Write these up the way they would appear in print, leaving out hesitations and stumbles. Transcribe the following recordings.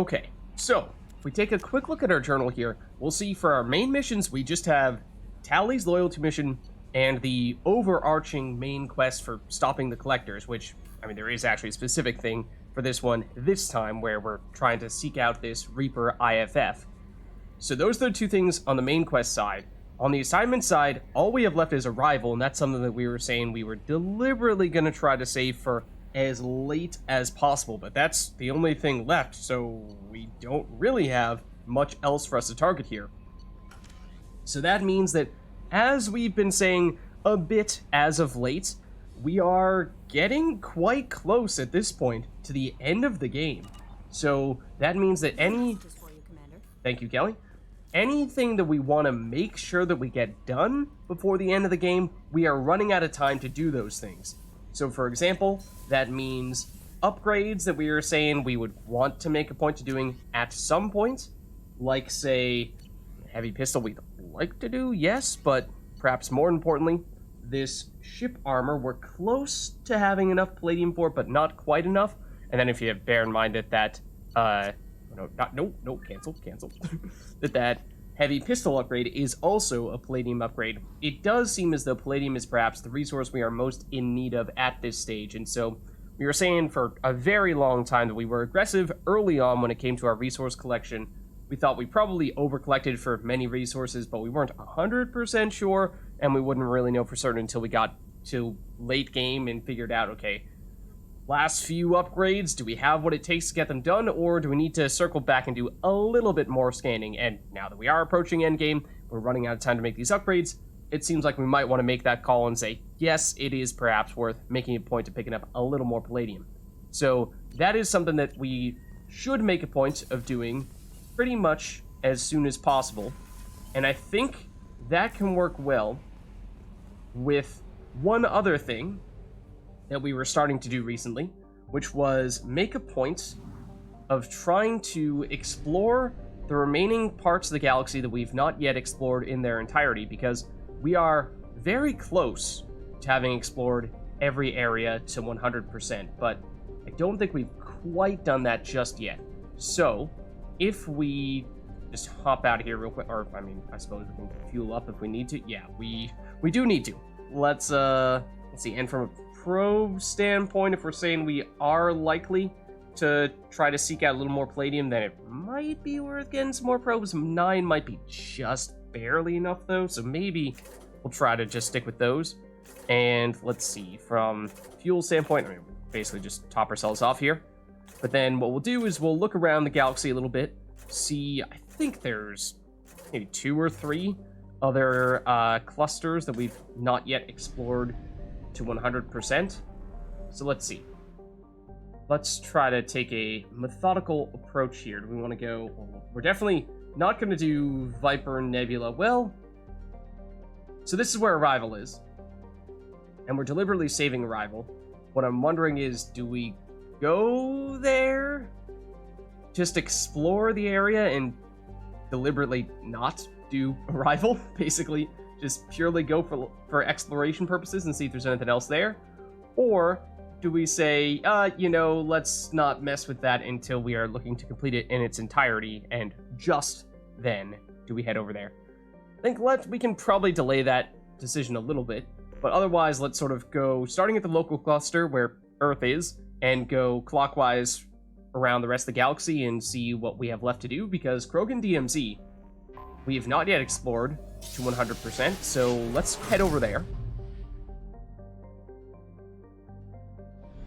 Okay, so if we take a quick look at our journal here, we'll see for our main missions, we just have Tally's loyalty mission and the overarching main quest for stopping the collectors, which, I mean, there is actually a specific thing for this one this time where we're trying to seek out this Reaper IFF. So those are the two things on the main quest side. On the assignment side, all we have left is Arrival, and that's something that we were saying we were deliberately going to try to save for as late as possible, but that's the only thing left, so we don't really have much else for us to target here. So that means that, as we've been saying a bit as of late, we are getting quite close at this point to the end of the game. So that means that Thank you, Kelly. Anything that we want to make sure that we get done before the end of the game, we are running out of time to do those things. So, for example, that means upgrades that we were saying we would want to make a point to doing at some point, like, say, heavy pistol we'd like to do, yes, but perhaps more importantly, this ship armor we're close to having enough palladium for, but not quite enough. And then if you bear in mind that cancel. that heavy pistol upgrade is also a palladium upgrade. It does seem as though palladium is perhaps the resource we are most in need of at this stage, and so we were saying for a very long time that we were aggressive early on when it came to our resource collection. We thought we probably over-collected for many resources, but we weren't 100% sure, and we wouldn't really know for certain until we got to late game and figured out, okay, last few upgrades, do we have what it takes to get them done, or do we need to circle back and do a little bit more scanning? And now that we are approaching endgame, we're running out of time to make these upgrades, it seems like we might want to make that call and say, yes, it is perhaps worth making a point to picking up a little more palladium. So that is something that we should make a point of doing pretty much as soon as possible. And I think that can work well with one other thing that we were starting to do recently, which was make a point of trying to explore the remaining parts of the galaxy that we've not yet explored in their entirety, because we are very close to having explored every area to 100%, but I don't think we've quite done that just yet. So, if we just hop out of here real quick, or, I mean, I suppose we can fuel up if we need to. Yeah, we do need to. Let's see, and from a probe standpoint, if we're saying we are likely to try to seek out a little more palladium, then it might be worth getting some more probes. 9 might be just barely enough, though, so maybe we'll try to just stick with those. And let's see, from fuel standpoint, I mean, basically just top ourselves off here. But then what we'll do is we'll look around the galaxy a little bit, see, I think there's maybe 2 or 3 other clusters that we've not yet explored to 100%. So let's see. Let's try to take a methodical approach here. Do we want to go... We're definitely not going to do Viper Nebula. Well, so this is where Arrival is. And we're deliberately saving Arrival. What I'm wondering is, do we go there? Just explore the area and deliberately not do Arrival, basically? Just purely go for exploration purposes and see if there's anything else there? Or do we say, let's not mess with that until we are looking to complete it in its entirety, and just then do we head over there? I think we can probably delay that decision a little bit, but otherwise let's sort of go, starting at the local cluster where Earth is, and go clockwise around the rest of the galaxy and see what we have left to do, because Krogan DMZ, we have not yet explored to 100%, so let's head over there.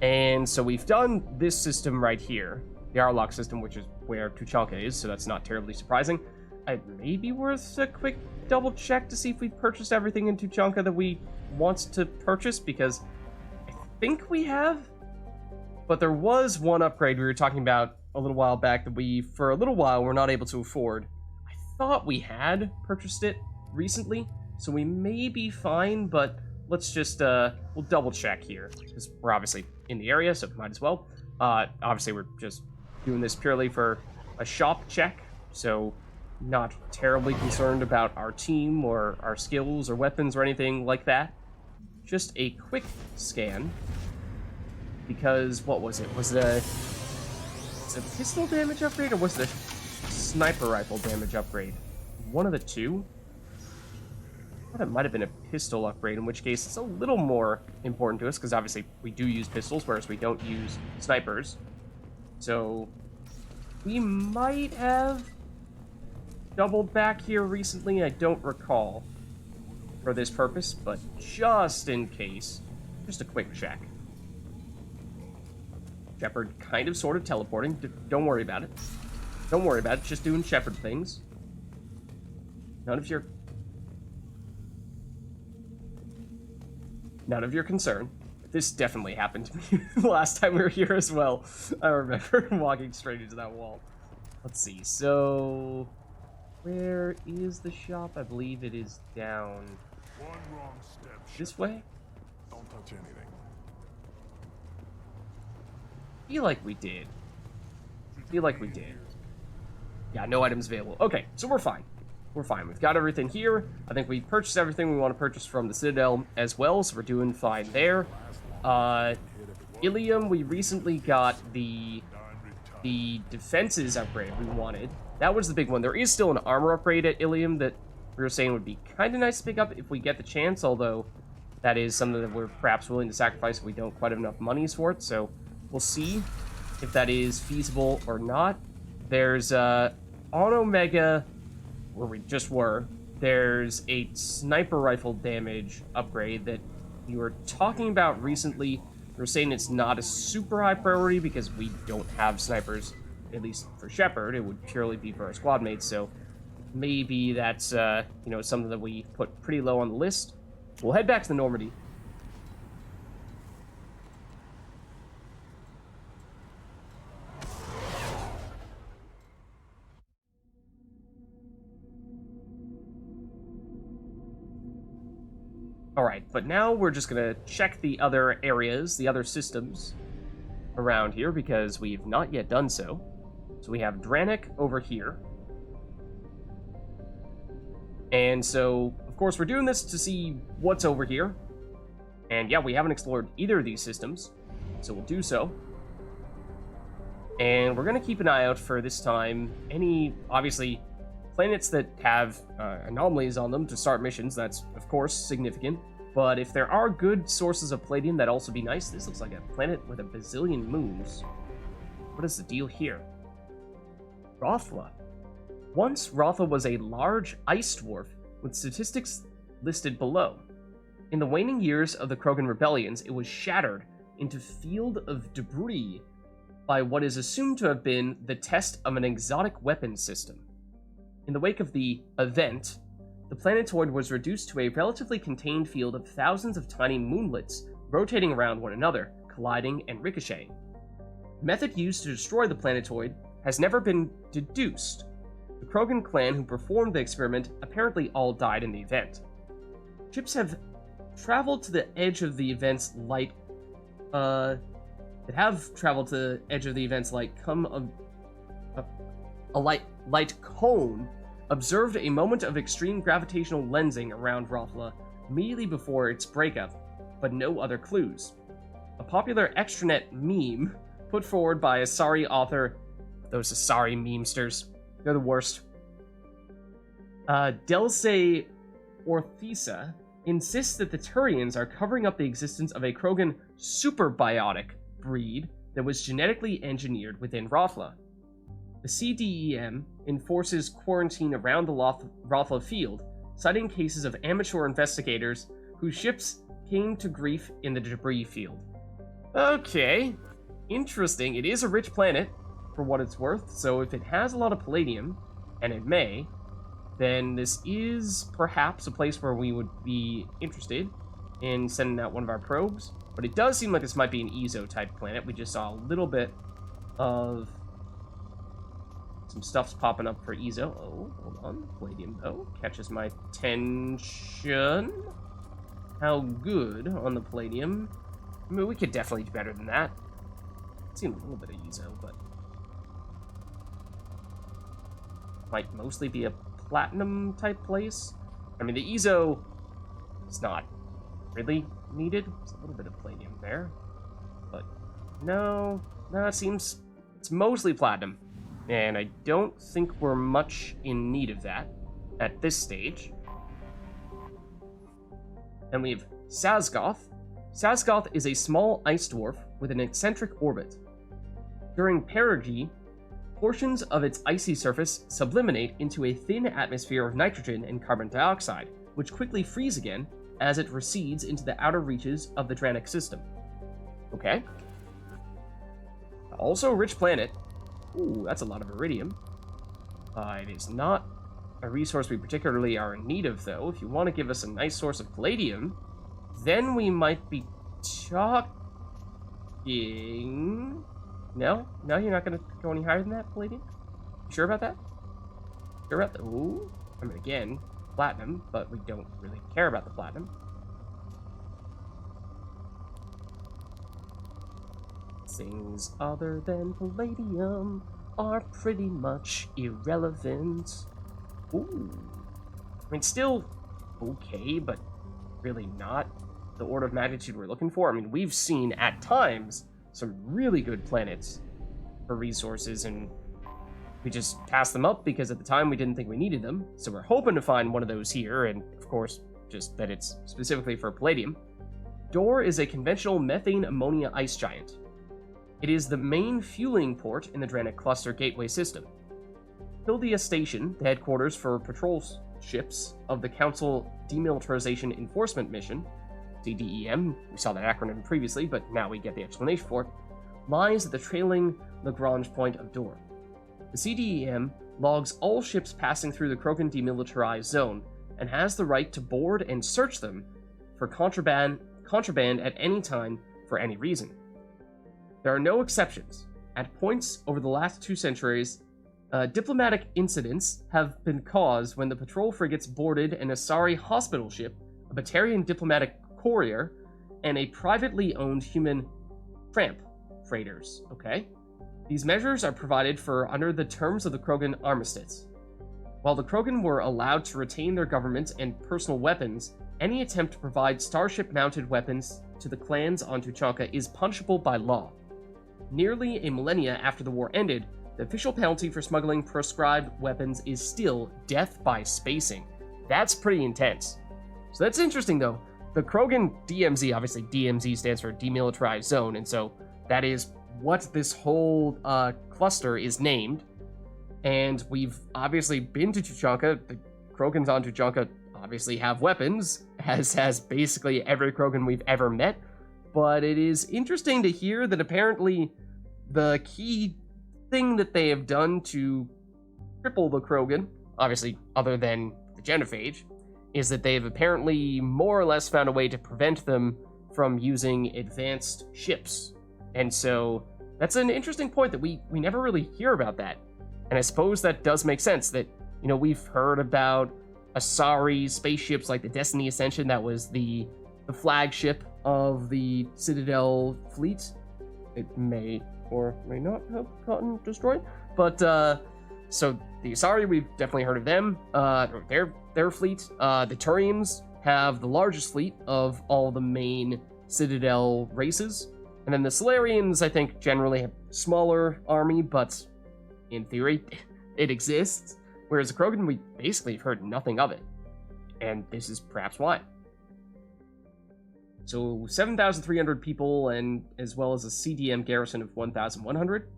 And so we've done this system right here, the Arlock system, which is where Tuchanka is, so that's not terribly surprising. It may be worth a quick double check to see if we've purchased everything in Tuchanka that we want to purchase, because I think we have. But there was one upgrade we were talking about a little while back that we, for a little while, were not able to afford. I thought we had purchased it recently, so we may be fine, but let's just, we'll double check here, because we're obviously in the area, so might as well. Obviously, we're just doing this purely for a shop check, so not terribly concerned about our team or our skills or weapons or anything like that. Just a quick scan, because what was it? Was it a it's a pistol damage upgrade, or was it a sniper rifle damage upgrade? One of the two? I thought it might have been a pistol upgrade, in which case it's a little more important to us, because obviously we do use pistols, whereas we don't use snipers. So we might have doubled back here recently, I don't recall, for this purpose, but just in case, just a quick check. Shepard kind of sort of teleporting. Don't worry about it. Don't worry about it. Just doing Shepard things. None of your concern. This definitely happened to me the last time we were here as well. I remember walking straight into that wall. Let's see. So, where is the shop? I believe it is down One wrong step. this way. Don't touch anything. Feel like we did. Yeah, no items available. Okay, so we're fine. We're fine. We've got everything here. I think we purchased everything we want to purchase from the Citadel as well, so we're doing fine there. Ilium, we recently got the defenses upgrade we wanted. That was the big one. There is still an armor upgrade at Ilium that we were saying would be kind of nice to pick up if we get the chance, although that is something that we're perhaps willing to sacrifice if we don't quite have enough monies for it, so we'll see if that is feasible or not. There's on Omega, where we just were, there's a sniper rifle damage upgrade that we were talking about recently. We were saying it's not a super high priority because we don't have snipers, at least for Shepard. It would purely be for our squad mates, so maybe that's something that we put pretty low on the list. We'll head back to the Normandy. Alright, but now we're just gonna check the other areas, the other systems around here, because we've not yet done so. So we have Dranik over here. And so, of course, we're doing this to see what's over here. And yeah, we haven't explored either of these systems, so we'll do so. And we're gonna keep an eye out for this time any, obviously, planets that have anomalies on them to start missions. That's, of course, significant. But if there are good sources of palladium, that'd also be nice. This looks like a planet with a bazillion moons. What is the deal here? Rothla. Once, Rothla was a large ice dwarf with statistics listed below. In the waning years of the Krogan rebellions, it was shattered into field of debris by what is assumed to have been the test of an exotic weapons system. In the wake of the event, the planetoid was reduced to a relatively contained field of thousands of tiny moonlets rotating around one another, colliding and ricocheting. The method used to destroy the planetoid has never been deduced. The Krogan clan who performed the experiment apparently all died in the event. Ships have traveled to the edge of the event's light, come a light cone observed a moment of extreme gravitational lensing around Rothla immediately before its breakup, but no other clues. A popular extranet meme put forward by Asari author, those Asari memesters, they're the worst. Delse Orthisa insists that the Turians are covering up the existence of a Krogan superbiotic breed that was genetically engineered within Rothla. The CDEM enforces quarantine around the Rothla field, citing cases of amateur investigators whose ships came to grief in the debris field. Okay, interesting. It is a rich planet, for what it's worth, so if it has a lot of palladium, and it may, then this is perhaps a place where we would be interested in sending out one of our probes. But it does seem like this might be an EZO-type planet. We just saw a little bit of some stuff's popping up for EZO. Oh, hold on. Palladium, though, catches my attention. How good on the palladium? I mean, we could definitely do better than that. I've seen a little bit of EZO, but might mostly be a platinum-type place. I mean, the EZO is not really needed. There's a little bit of palladium there. But no, it seems It's mostly platinum, and I don't think we're much in need of that at this stage. Then we have Sasgoth. Sasgoth is a small ice dwarf with an eccentric orbit. During perigee, portions of its icy surface sublimate into a thin atmosphere of nitrogen and carbon dioxide, which quickly freeze again as it recedes into the outer reaches of the Dranic system. Okay. Also a rich planet. Ooh, that's a lot of iridium. It is not a resource we particularly are in need of, though. If you want to give us a nice source of palladium, then we might be talking... No? No, you're not going to go any higher than that, palladium? You sure about that? Sure about that? Ooh. I mean, again, platinum, but we don't really care about the platinum. Things other than palladium are pretty much irrelevant. Ooh. I mean, still okay, but really not the order of magnitude we're looking for. I mean, we've seen, at times, some really good planets for resources, and we just passed them up because at the time we didn't think we needed them. So we're hoping to find one of those here, and of course, just that it's specifically for palladium. Dor is a conventional methane ammonia ice giant. It is the main fueling port in the Dranic Cluster Gateway system. Hildia Station, the headquarters for patrol ships of the Council Demilitarization Enforcement Mission, CDEM, we saw that acronym previously, but now we get the explanation for it, lies at the trailing Lagrange point of Dor. The CDEM logs all ships passing through the Krogan demilitarized zone and has the right to board and search them for contraband at any time for any reason. There are no exceptions. At points over the last 2 centuries, diplomatic incidents have been caused when the patrol frigates boarded an Asari hospital ship, a Batarian diplomatic courier, and a privately owned human tramp freighters. Okay? These measures are provided for under the terms of the Krogan armistice. While the Krogan were allowed to retain their government and personal weapons, any attempt to provide starship-mounted weapons to the clans on Tuchanka is punishable by law. Nearly a millennia after the war ended, the official penalty for smuggling proscribed weapons is still death by spacing. That's pretty intense. So that's interesting, though. The Krogan DMZ, obviously DMZ stands for Demilitarized Zone, and so that is what this whole cluster is named. And we've obviously been to Tuchanka. The Krogans on Tuchanka obviously have weapons, as has basically every Krogan we've ever met. But it is interesting to hear that apparently the key thing that they have done to cripple the Krogan, obviously other than the genophage, is that they've apparently more or less found a way to prevent them from using advanced ships. And so that's an interesting point that we never really hear about that. And I suppose that does make sense that, you know, we've heard about Asari spaceships like the Destiny Ascension, that was the flagship of the Citadel fleet. It may or may not have gotten destroyed. But, so the Asari, we've definitely heard of them. Their fleet. The Turians have the largest fleet of all the main Citadel races. And then the Solarians, I think, generally have a smaller army, but in theory, it exists. Whereas the Krogan, we basically have heard nothing of it. And this is perhaps why. So 7,300 people, and as well as a CDM garrison of 1,100.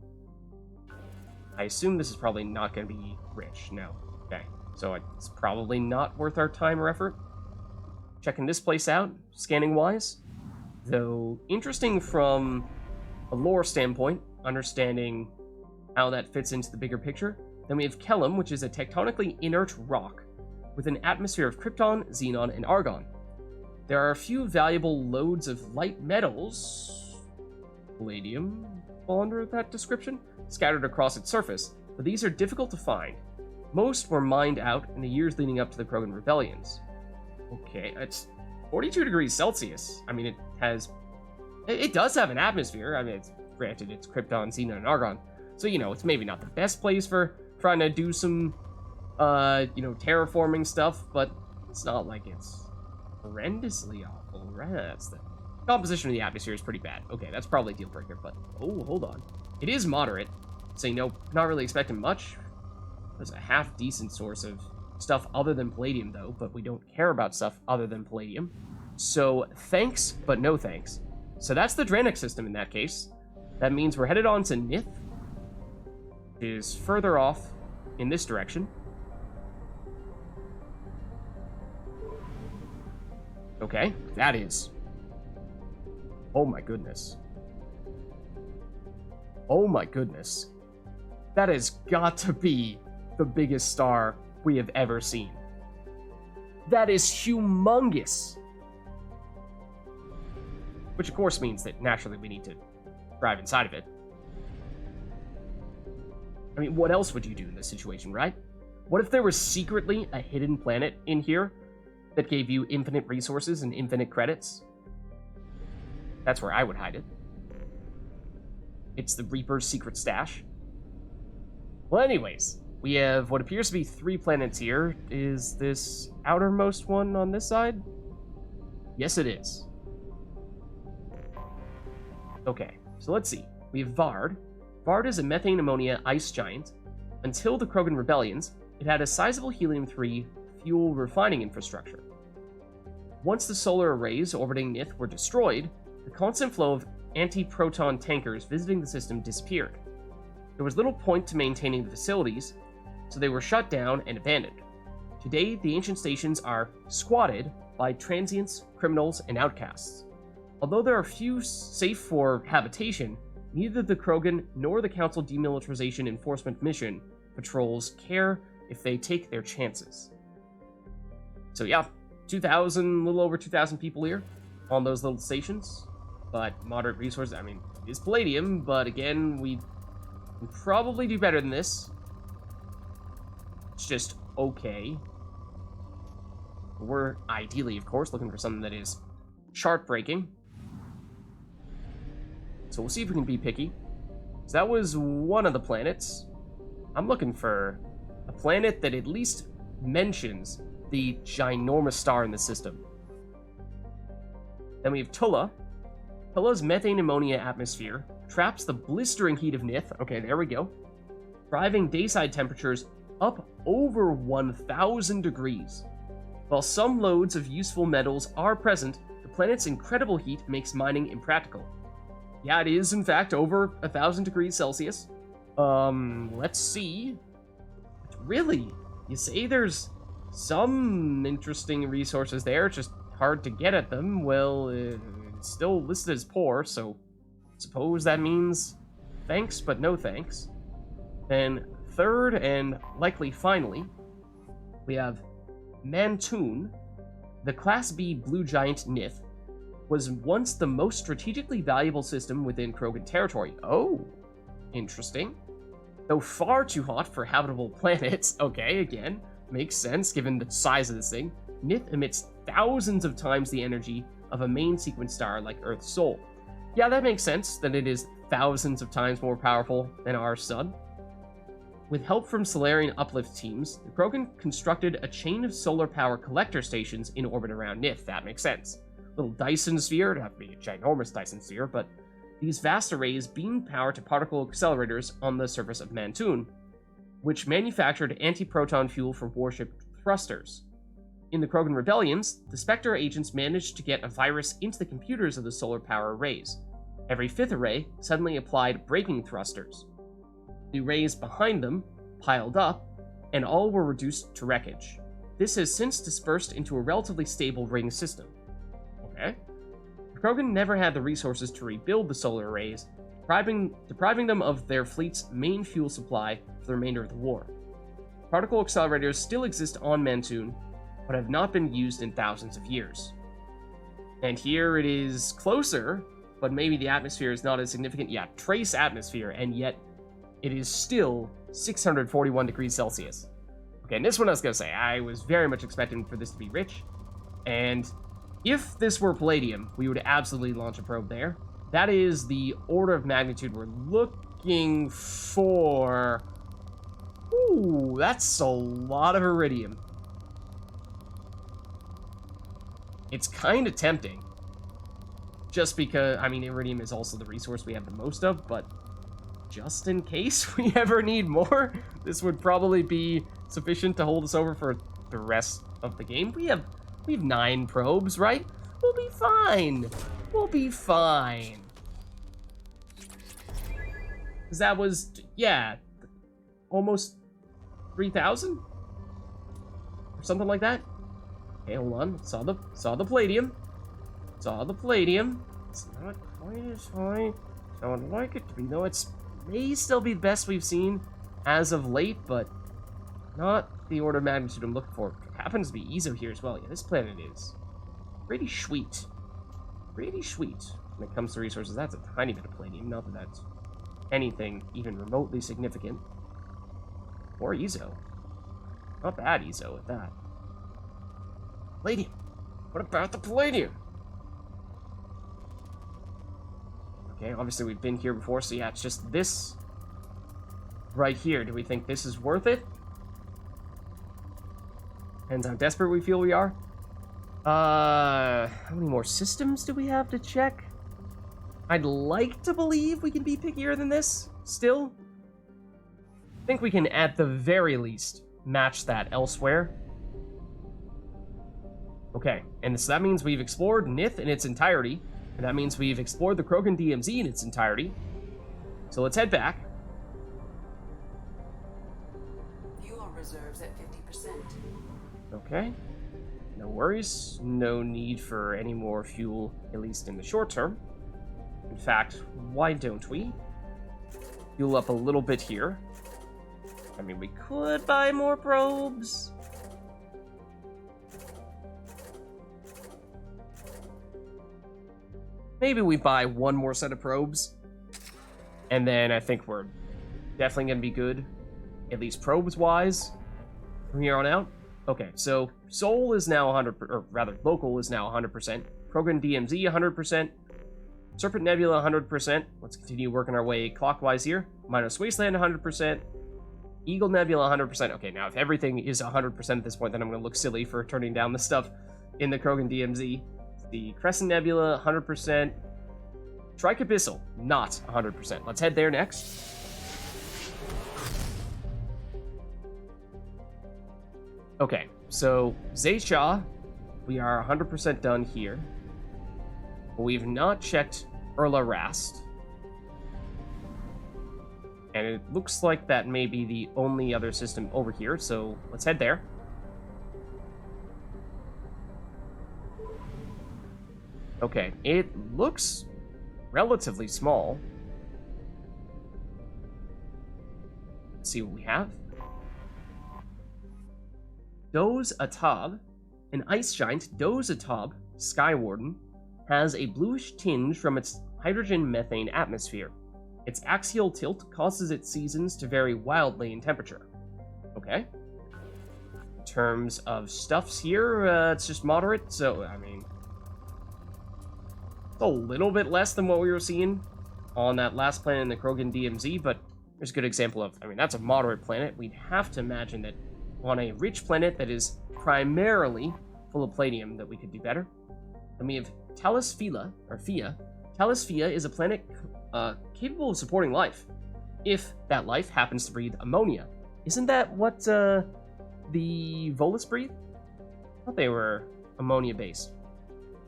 I assume this is probably not going to be rich. No. Okay. So it's probably not worth our time or effort. Checking this place out, scanning-wise. Though interesting from a lore standpoint, understanding how that fits into the bigger picture. Then we have Kellum, which is a tectonically inert rock with an atmosphere of krypton, xenon, and argon. There are a few valuable loads of light metals, palladium, fall under that description, scattered across its surface, but these are difficult to find. Most were mined out in the years leading up to the Krogan rebellions. Okay, it's 42 degrees Celsius. I mean, it does have an atmosphere. I mean, granted, it's krypton, xenon, and argon. So, you know, it's maybe not the best place for trying to do some, terraforming stuff, but it's not like it's horrendously awful, right? That's the composition of the atmosphere is pretty bad. Okay, that's probably a deal breaker, but, oh, hold on. It is moderate. So, not really expecting much. There's a half-decent source of stuff other than palladium, though, but we don't care about stuff other than palladium. So, thanks, but no thanks. So that's the Draenix system in that case. That means we're headed on to Nith, which is further off in this direction. Okay, that is... Oh my goodness. Oh my goodness. That has got to be the biggest star we have ever seen. That is humongous. Which of course means that naturally we need to drive inside of it. I mean, what else would you do in this situation, right? What if there was secretly a hidden planet in here that gave you infinite resources and infinite credits? That's where I would hide it. It's the Reaper's secret stash. Well, anyways, we have what appears to be 3 planets here. Is this outermost one on this side? Yes, it is. Okay, so let's see. We have Vard. Vard is a methane ammonia ice giant. Until the Krogan rebellions, it had a sizable helium-3 fuel refining infrastructure. Once the solar arrays orbiting Nith were destroyed, the constant flow of anti-proton tankers visiting the system disappeared. There was little point to maintaining the facilities, so they were shut down and abandoned. Today, the ancient stations are squatted by transients, criminals, and outcasts. Although there are few safe for habitation, neither the Krogan nor the Council Demilitarization Enforcement Mission patrols care if they take their chances. So yeah, 2,000, little over 2,000 people here on those little stations, but moderate resources. I mean, it is palladium, but again, we can probably do better than this. It's just okay. We're ideally, of course, looking for something that is chart-breaking. So we'll see if we can be picky. So that was one of the planets. I'm looking for a planet that at least mentions the ginormous star in the system. Then we have Tulla. Tulla's methane ammonia atmosphere traps the blistering heat of Nith. Okay, there we go. Driving dayside temperatures up over 1,000 degrees. While some loads of useful metals are present, the planet's incredible heat makes mining impractical. Yeah, it is, in fact, over 1,000 degrees Celsius. Let's see. Really? You say there's some interesting resources there, it's just hard to get at them. Well, it's still listed as poor, so suppose that means thanks, but no thanks. Then, third and likely finally, we have Mantoon. The Class B Blue Giant Nith was once the most strategically valuable system within Krogan territory. Oh, interesting. Though far too hot for habitable planets, okay, again, makes sense given the size of this thing, Nith emits thousands of times the energy of a main sequence star like Earth's Sol. Yeah, that makes sense, that it is thousands of times more powerful than our sun. With help from Solarian uplift teams, the Krogan constructed a chain of solar power collector stations in orbit around Nith. That makes sense. Little Dyson sphere, it'd have to be a ginormous Dyson sphere, but these vast arrays beam power to particle accelerators on the surface of Mantoon, which manufactured anti-proton fuel for warship thrusters. In the Krogan rebellions, the Spectre agents managed to get a virus into the computers of the solar power arrays. Every 5th array suddenly applied braking thrusters. The arrays behind them piled up, and all were reduced to wreckage. This has since dispersed into a relatively stable ring system. Okay. The Krogan never had the resources to rebuild the solar arrays, depriving them of their fleet's main fuel supply for the remainder of the war. Particle accelerators still exist on Mantoon, but have not been used in thousands of years. And here it is closer, but maybe the atmosphere is not as significant. Yeah, trace atmosphere, and yet it is still 641 degrees Celsius. Okay, and this one I was going to say, I was very much expecting for this to be rich, and if this were palladium, we would absolutely launch a probe there. That is the order of magnitude we're looking for. Ooh, that's a lot of iridium. It's kind of tempting. Just because, I mean, iridium is also the resource we have the most of, but just in case we ever need more. This would probably be sufficient to hold us over for the rest of the game. We have 9 probes, right? We'll be fine. We'll be fine. Because that was, yeah, almost 3,000? Or something like that? Okay, hold on. Saw the palladium. Saw the palladium. It's not quite as high as I would like it to be, though. It's may still be the best we've seen as of late, but not the order of magnitude I'm looking for. It happens to be ESO here as well. Yeah, this planet is pretty sweet. Pretty sweet when it comes to resources. That's a tiny bit of palladium. Not that that's anything even remotely significant. Or ESO. Not bad ESO at that. Palladium. What about the palladium? Okay, obviously we've been here before, so yeah, it's just this right here. Do we think this is worth it? Depends how desperate we feel we are. How many more systems do we have to check? I'd like to believe we can be pickier than this, still. I think we can, at the very least, match that elsewhere. Okay, and so that means we've explored Nith in its entirety, and that means we've explored the Krogan DMZ in its entirety. So let's head back. Fuel reserves at 50%. Okay. No worries. No need for any more fuel, at least in the short term. In fact, why don't we fuel up a little bit here? I mean, we could buy more probes. Maybe we buy one more set of probes. And then I think we're definitely going to be good, at least probes-wise, from here on out. Okay, so Sol is now 100%, or rather, Local is now 100%. Krogan DMZ 100%. Serpent Nebula 100%. Let's continue working our way clockwise here. Minos Wasteland 100%. Eagle Nebula 100%. Okay, now if everything is 100% at this point, then I'm going to look silly for turning down the stuff in the Krogan DMZ. The Crescent Nebula 100%. Tricabyssal, not 100%. Let's head there next. Okay, so Zaysha, we are 100% done here. We've not checked Erla Rast. And it looks like that may be the only other system over here, so let's head there. Okay, it looks relatively small. Let's see what we have. Doze Atab, an ice giant, Doze Atab, Skywarden, has a bluish tinge from its hydrogen-methane atmosphere. Its axial tilt causes its seasons to vary wildly in temperature. Okay. In terms of stuffs here, it's just moderate, so, I mean, it's a little bit less than what we were seeing on that last planet in the Krogan DMZ, but there's a good example of, I mean, that's a moderate planet. We'd have to imagine that on a rich planet that is primarily full of palladium that we could do better. Then we have Talis Phila, or Phia. Talis Phia is a planet capable of supporting life, if that life happens to breathe ammonia. Isn't that what the Volus breathe? I thought they were ammonia-based.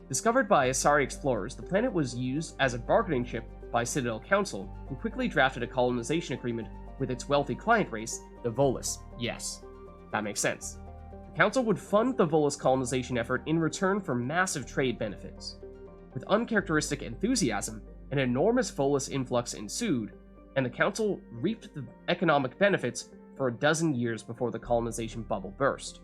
Discovered by Asari explorers, the planet was used as a bargaining chip by Citadel Council, who quickly drafted a colonization agreement with its wealthy client race, the Volus. Yes, that makes sense. The Council would fund the Volus colonization effort in return for massive trade benefits. With uncharacteristic enthusiasm, an enormous Volus influx ensued, and the Council reaped the economic benefits for a dozen years before the colonization bubble burst.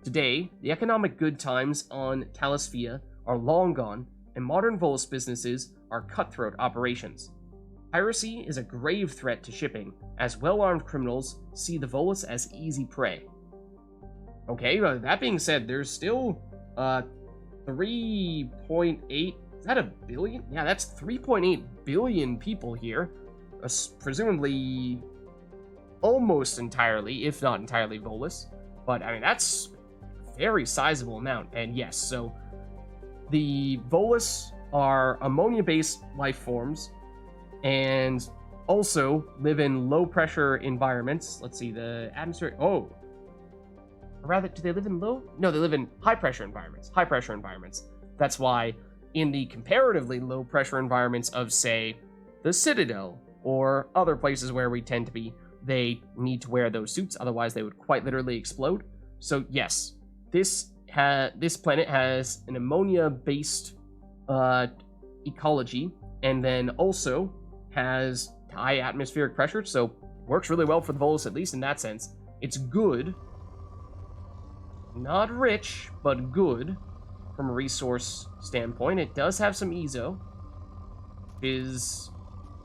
Today, the economic good times on Talis Phia are long gone, and modern Volus businesses are cutthroat operations. Piracy is a grave threat to shipping, as well-armed criminals see the Volus as easy prey. Okay, that being said, there's still 3.8... Is that a billion? Yeah, that's 3.8 billion people here. Presumably almost entirely, if not entirely, Volus. But, I mean, that's a very sizable amount. And yes, so the Volus are ammonia-based life forms, and also live in low-pressure environments. Let's see, the atmosphere... Oh. Or rather, do they live in low? No, they live in high-pressure environments. High-pressure environments. That's why in the comparatively low-pressure environments of, say, the Citadel or other places where we tend to be, they need to wear those suits, otherwise they would quite literally explode. So yes, this planet has an ammonia-based ecology, and then also has high atmospheric pressure, so works really well for the Volus, at least in that sense. It's good. Not rich, but good from a resource standpoint. It does have some EZO. Is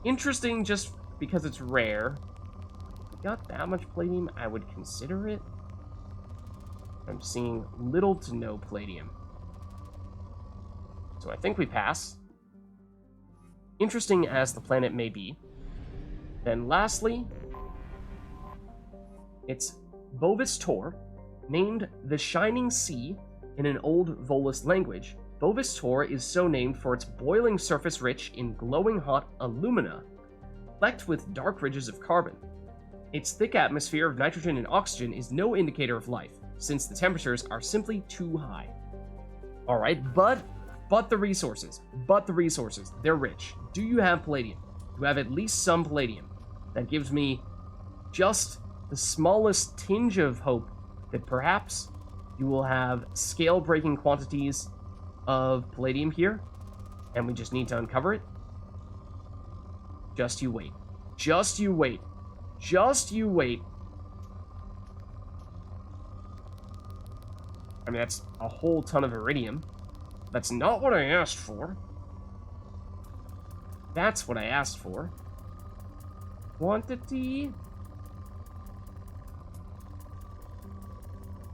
interesting just because it's rare. If we got that much palladium, I would consider it. I'm seeing little to no palladium. So I think we pass. Interesting as the planet may be. Then lastly, it's Bovis Tor, named the Shining Sea in an old Volus language. Bovis Tor is so named for its boiling surface rich in glowing hot alumina, flecked with dark ridges of carbon. Its thick atmosphere of nitrogen and oxygen is no indicator of life, since the temperatures are simply too high. Alright, but the resources, they're rich. Do you have palladium? You have at least some palladium. That gives me just the smallest tinge of hope that perhaps you will have scale-breaking quantities of palladium here, and we just need to uncover it. Just you wait. Just you wait. Just you wait. I mean, that's a whole ton of iridium. That's not what I asked for. That's what I asked for. Quantity...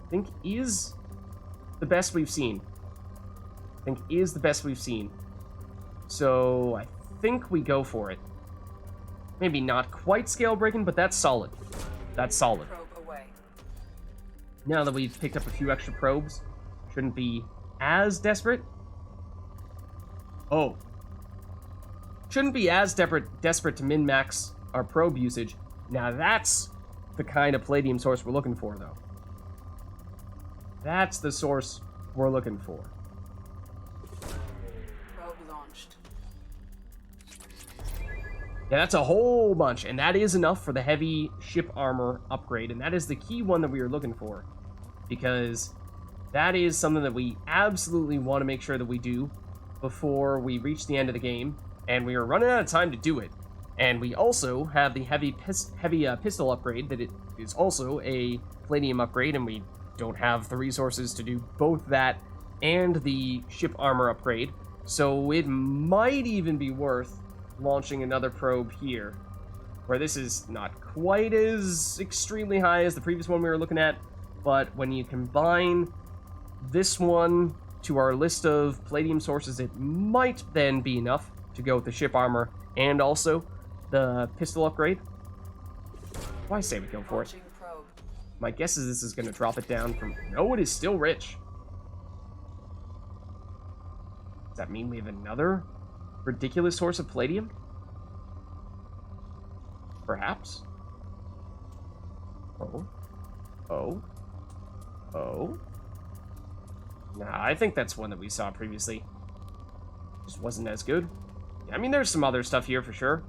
I think is the best we've seen. So I think we go for it. Maybe not quite scale breaking, but that's solid. That's solid. Probe away. Now that we've picked up a few extra probes, shouldn't be as desperate. Oh. Shouldn't be as desperate to min-max our probe usage. Now that's the kind of palladium source we're looking for, though. That's the source we're looking for. Probe launched. Yeah, that's a whole bunch, and that is enough for the heavy ship armor upgrade, and that is the key one that we are looking for, because that is something that we absolutely want to make sure that we do before we reach the end of the game, and we are running out of time to do it. And we also have the heavy pistol upgrade that it is also a palladium upgrade, and we don't have the resources to do both that and the ship armor upgrade, so it might even be worth launching another probe here, where this is not quite as extremely high as the previous one we were looking at, but when you combine this one to our list of palladium sources, it might then be enough to go with the ship armor and also the pistol upgrade. Why say we go for it? Launching probe. My guess is this is going to drop it down from... No, it is still rich. Does that mean we have another ridiculous source of palladium? Perhaps. Oh. Nah, I think that's one that we saw previously. Just wasn't as good. I mean, there's some other stuff here for sure.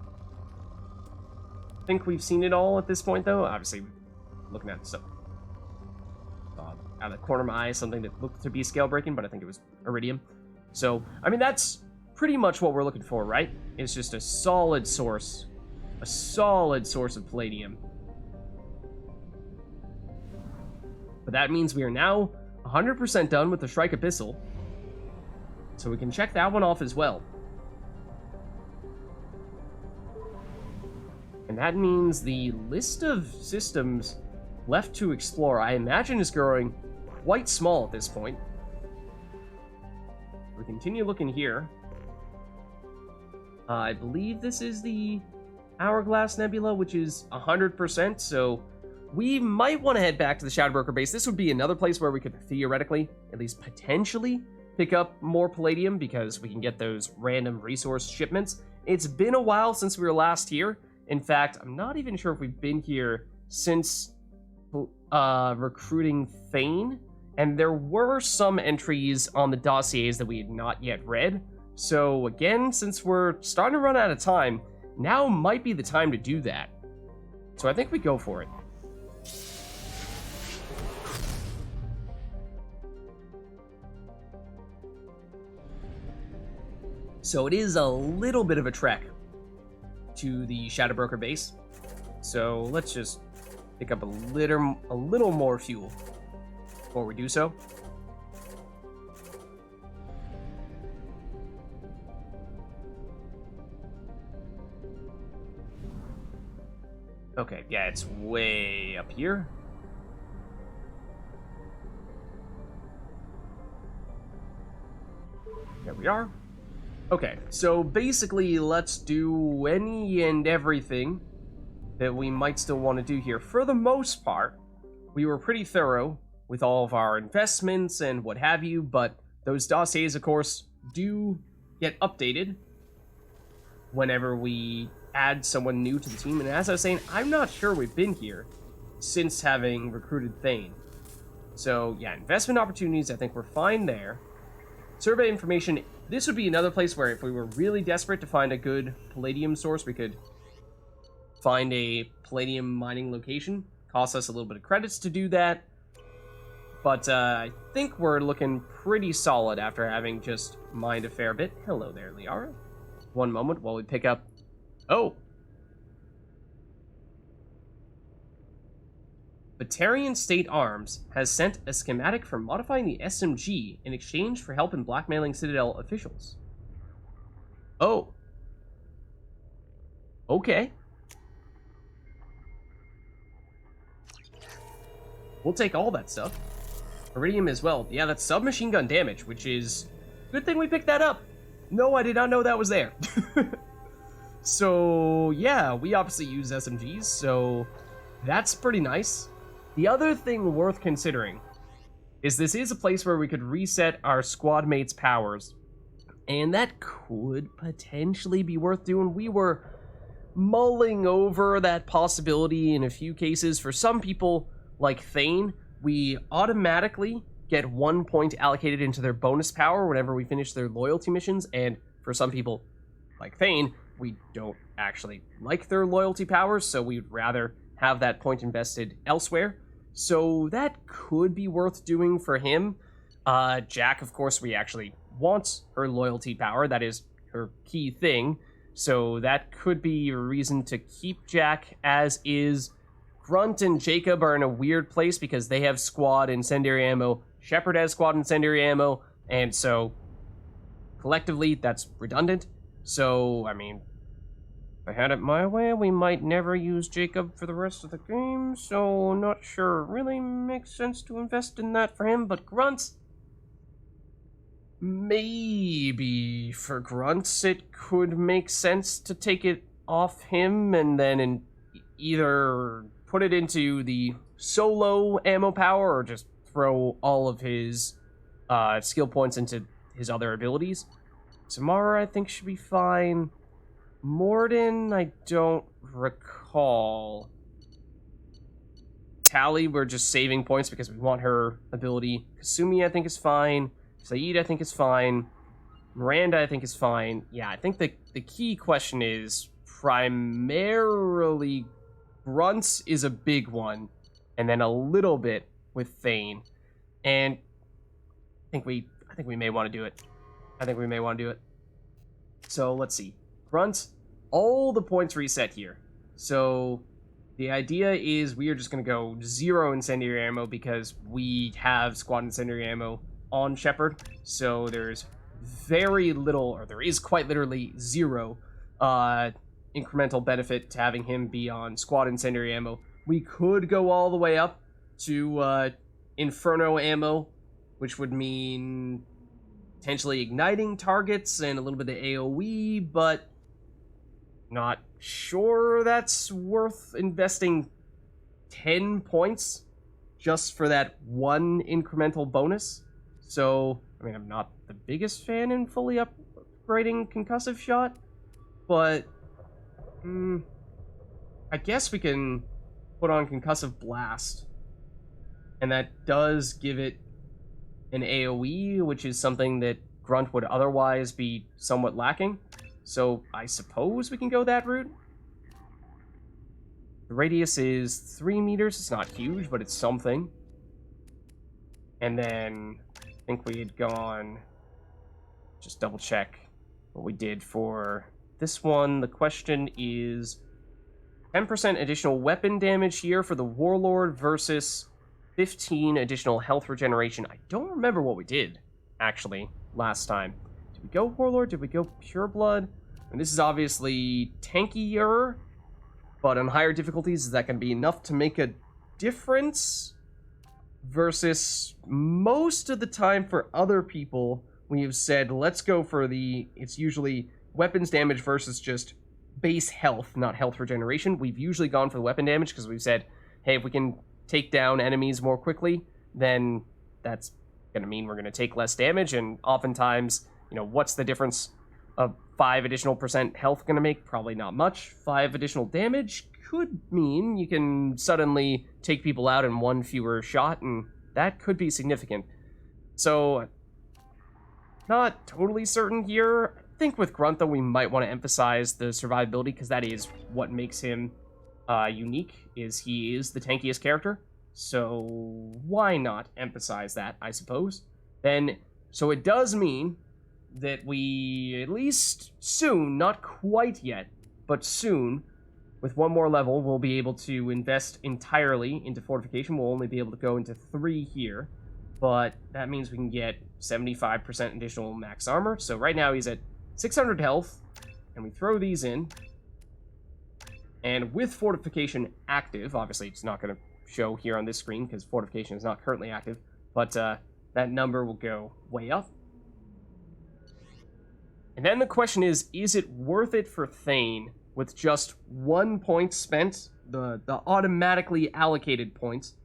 I think we've seen it all at this point, though. Obviously, looking at stuff out of the corner of my eye, something that looked to be scale breaking, but I think it was iridium. So, I mean, that's pretty much what we're looking for, right? It's just a solid source of palladium. But that means we are now 100% done with the Shrike Abyssal, so we can check that one off as well. And that means the list of systems left to explore, I imagine, is growing quite small at this point. We continue looking here. I believe this is the Hourglass Nebula, which is 100%, so we might want to head back to the Shadowbroker base. This would be another place where we could theoretically, at least potentially, pick up more palladium, because we can get those random resource shipments. It's been a while since we were last here, In fact, I'm not even sure if we've been here since recruiting Thane, and there were some entries on the dossiers that we had not yet read. So again, since we're starting to run out of time, now might be the time to do that. So I think we go for it. So it is a little bit of a trek to the Shadow Broker base. So let's just pick up a little more fuel before we do so. Okay, yeah, it's way up here. There we are. Okay, so basically, let's do any and everything that we might still want to do here. For the most part, we were pretty thorough with all of our investments and what have you, but those dossiers, of course, do get updated whenever we add someone new to the team. And as I was saying, I'm not sure we've been here since having recruited Thane. So, yeah, investment opportunities, I think we're fine there. Survey information, this would be another place where if we were really desperate to find a good palladium source, we could find a palladium mining location. Costs us a little bit of credits to do that. But I think we're looking pretty solid after having just mined a fair bit. Hello there, Liara. One moment while we pick up... Oh! Batarian State Arms has sent a schematic for modifying the SMG in exchange for help in blackmailing Citadel officials. Oh. Okay. We'll take all that stuff. Iridium as well. Yeah, that's submachine gun damage, which is... Good thing we picked that up. No, I did not know that was there. So, yeah, we obviously use SMGs, so that's pretty nice. The other thing worth considering is this is a place where we could reset our squad mates' powers, and that could potentially be worth doing. We were mulling over that possibility in a few cases. For some people, like Thane, we automatically get 1 point allocated into their bonus power whenever we finish their loyalty missions, and for some people, like Thane, we don't actually like their loyalty powers, so we'd rather have that point invested elsewhere. So that could be worth doing for him. Jack, of course, we actually want her loyalty power. That is her key thing. So that could be a reason to keep Jack as is. Grunt and Jacob are in a weird place because they have squad incendiary ammo. Shepard has squad incendiary ammo. And so collectively, that's redundant. So, I mean, if I had it my way, we might never use Jacob for the rest of the game, so not sure it really makes sense to invest in that for him, but Grunt, maybe for Grunt it could make sense to take it off him and then either put it into the solo ammo power or just throw all of his skill points into his other abilities. Tamara, I think, should be fine. Morden, I don't recall. Tally, we're just saving points because we want her ability. Kasumi, I think, is fine. Saeed, I think, is fine. Miranda, I think, is fine. Yeah, I think the key question is primarily Grunts is a big one, and then a little bit with Thane. And I think we may want to do it. So let's see. Grunt, all the points reset here. So the idea is we are just going to go 0 incendiary ammo because we have squad incendiary ammo on Shepard. So there's very little, or there is quite literally 0 incremental benefit to having him be on squad incendiary ammo. We could go all the way up to Inferno ammo, which would mean potentially igniting targets and a little bit of AoE, but not sure that's worth investing 10 points just for that one incremental bonus. So, I mean, I'm not the biggest fan in fully upgrading concussive shot, but I guess we can put on Concussive Blast. And that does give it an AoE, which is something that Grunt would otherwise be somewhat lacking. So I suppose we can go that route. The radius is 3 meters. It's not huge, but it's something. And then I think we had gone... Just double check what we did for this one. The question is 10% additional weapon damage here for the Warlord versus 15 additional health regeneration. I don't remember what we did, actually, last time. Did we go Warlord? Did we go Pureblood? And this is obviously tankier, but on higher difficulties, is that going to be enough to make a difference? Versus most of the time for other people, we have said, let's go for it's usually weapons damage versus just base health, not health regeneration. We've usually gone for the weapon damage because we've said, hey, if we can take down enemies more quickly, then that's going to mean we're going to take less damage. And oftentimes, what's the difference of 5 additional % health going to make? Probably not much. 5 additional damage could mean you can suddenly take people out in 1 fewer shot, and that could be significant. So, not totally certain here. I think with Grunt, though, we might want to emphasize the survivability, because that is what makes him unique, is he is the tankiest character. So why not emphasize that, I suppose? Then, so it does mean that we, at least soon, not quite yet, but soon, with 1 more level, we'll be able to invest entirely into fortification. We'll only be able to go into 3 here, but that means we can get 75% additional max armor. So right now he's at 600 health, and we throw these in. And with fortification active, obviously it's not going to show here on this screen because fortification is not currently active, but that number will go way up. And then the question is it worth it for Thane with just 1 point spent, the automatically allocated points,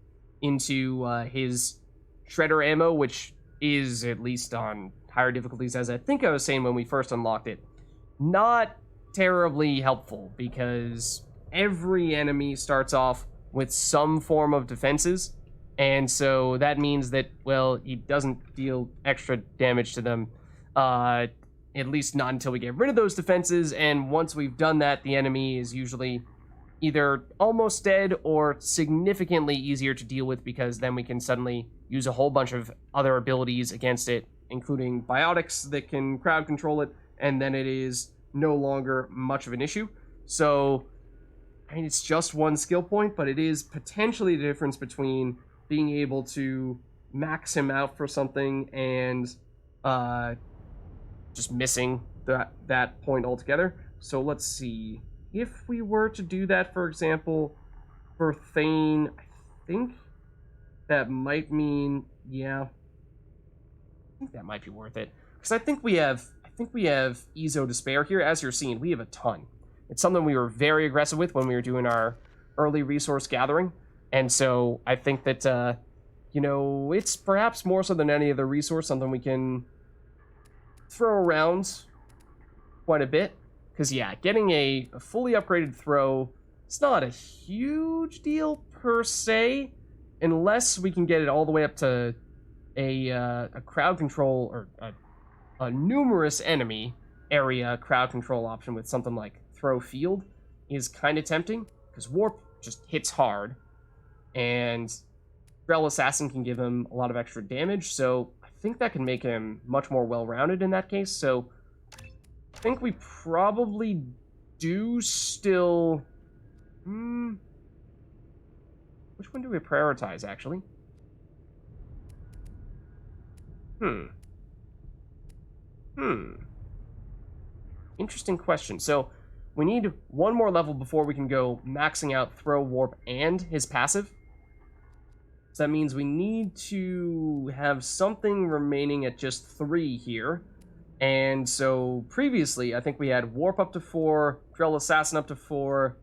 into his Shredder ammo, which is, at least on higher difficulties, as I think I was saying when we first unlocked it, not terribly helpful, because every enemy starts off with some form of defenses, and so that means that, well, he doesn't deal extra damage to them, at least not until we get rid of those defenses, and once we've done that, the enemy is usually either almost dead or significantly easier to deal with, because then we can suddenly use a whole bunch of other abilities against it, including biotics that can crowd control it, and then it is no longer much of an issue. So, I mean, it's just 1 skill point, but it is potentially the difference between being able to max him out for something and just missing that point altogether. So let's see. If we were to do that, for example, for Thane, I think that might mean, yeah, I think that might be worth it. Because I think we have Ezo to spare here. As you're seeing, we have a ton. It's something we were very aggressive with when we were doing our early resource gathering. And so I think that, it's perhaps more so than any other resource, something we can throw around quite a bit. Because, yeah, getting a fully upgraded throw, it's not a huge deal per se, unless we can get it all the way up to a crowd control, or a numerous enemy area crowd control option with something like Throw Field is kind of tempting, because Warp just hits hard, and Drell Assassin can give him a lot of extra damage, so I think that can make him much more well-rounded in that case. So I think we probably do still... Which one do we prioritize, actually? Interesting question. So, we need 1 more level before we can go maxing out Throw, Warp, and his passive. So that means we need to have something remaining at just 3 here. And so, previously, I think we had Warp up to 4, Drell Assassin up to 4,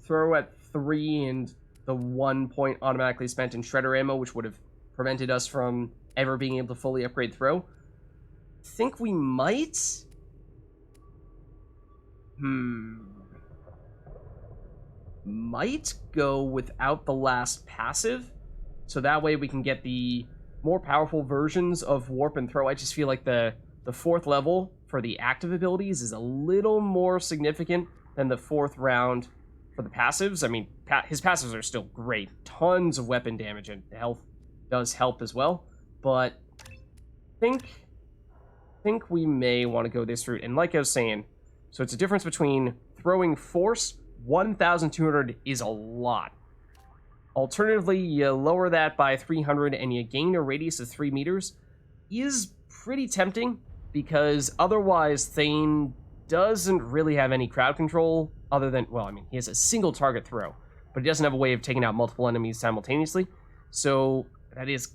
Throw at 3, and the 1 point automatically spent in Shredder ammo, which would have prevented us from ever being able to fully upgrade Throw. I think we might... might go without the last passive, so that way we can get the more powerful versions of warp and throw. I just feel like the fourth level for the active abilities is a little more significant than the fourth round for the passives. I mean, his passives are still great. Tons of weapon damage, and health does help as well. But I think we may want to go this route. And like I was saying, so it's a difference between throwing force. 1,200 is a lot. Alternatively, you lower that by 300 and you gain a radius of 3 meters. Is pretty tempting, because otherwise Thane doesn't really have any crowd control other than, well, I mean, he has a single target throw, but he doesn't have a way of taking out multiple enemies simultaneously. So that is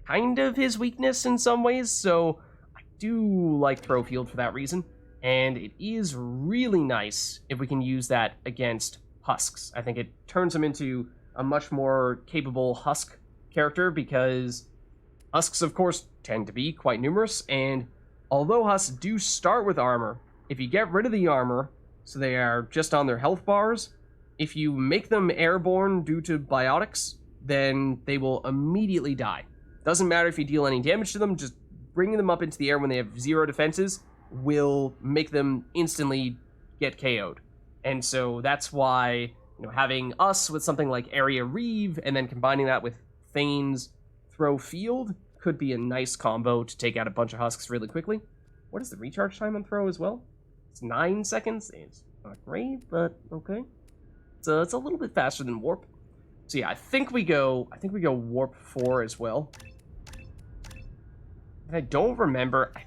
kind of his weakness in some ways. So I do like throw field for that reason. And it is really nice if we can use that against Husks. I think it turns him into a much more capable Husk character, because Husks, of course, tend to be quite numerous, and although Husks do start with armor, if you get rid of the armor, so they are just on their health bars, if you make them airborne due to biotics, then they will immediately die. Doesn't matter if you deal any damage to them, just bringing them up into the air when they have 0 defenses will make them instantly get KO'd. And so that's why, having us with something like Area Reeve and then combining that with Thane's Throw Field could be a nice combo to take out a bunch of Husks really quickly. What is the recharge time on Throw as well? It's 9 seconds. It's not great, but okay. So it's a little bit faster than Warp. So yeah, I think we go Warp 4 as well. And I don't remember. I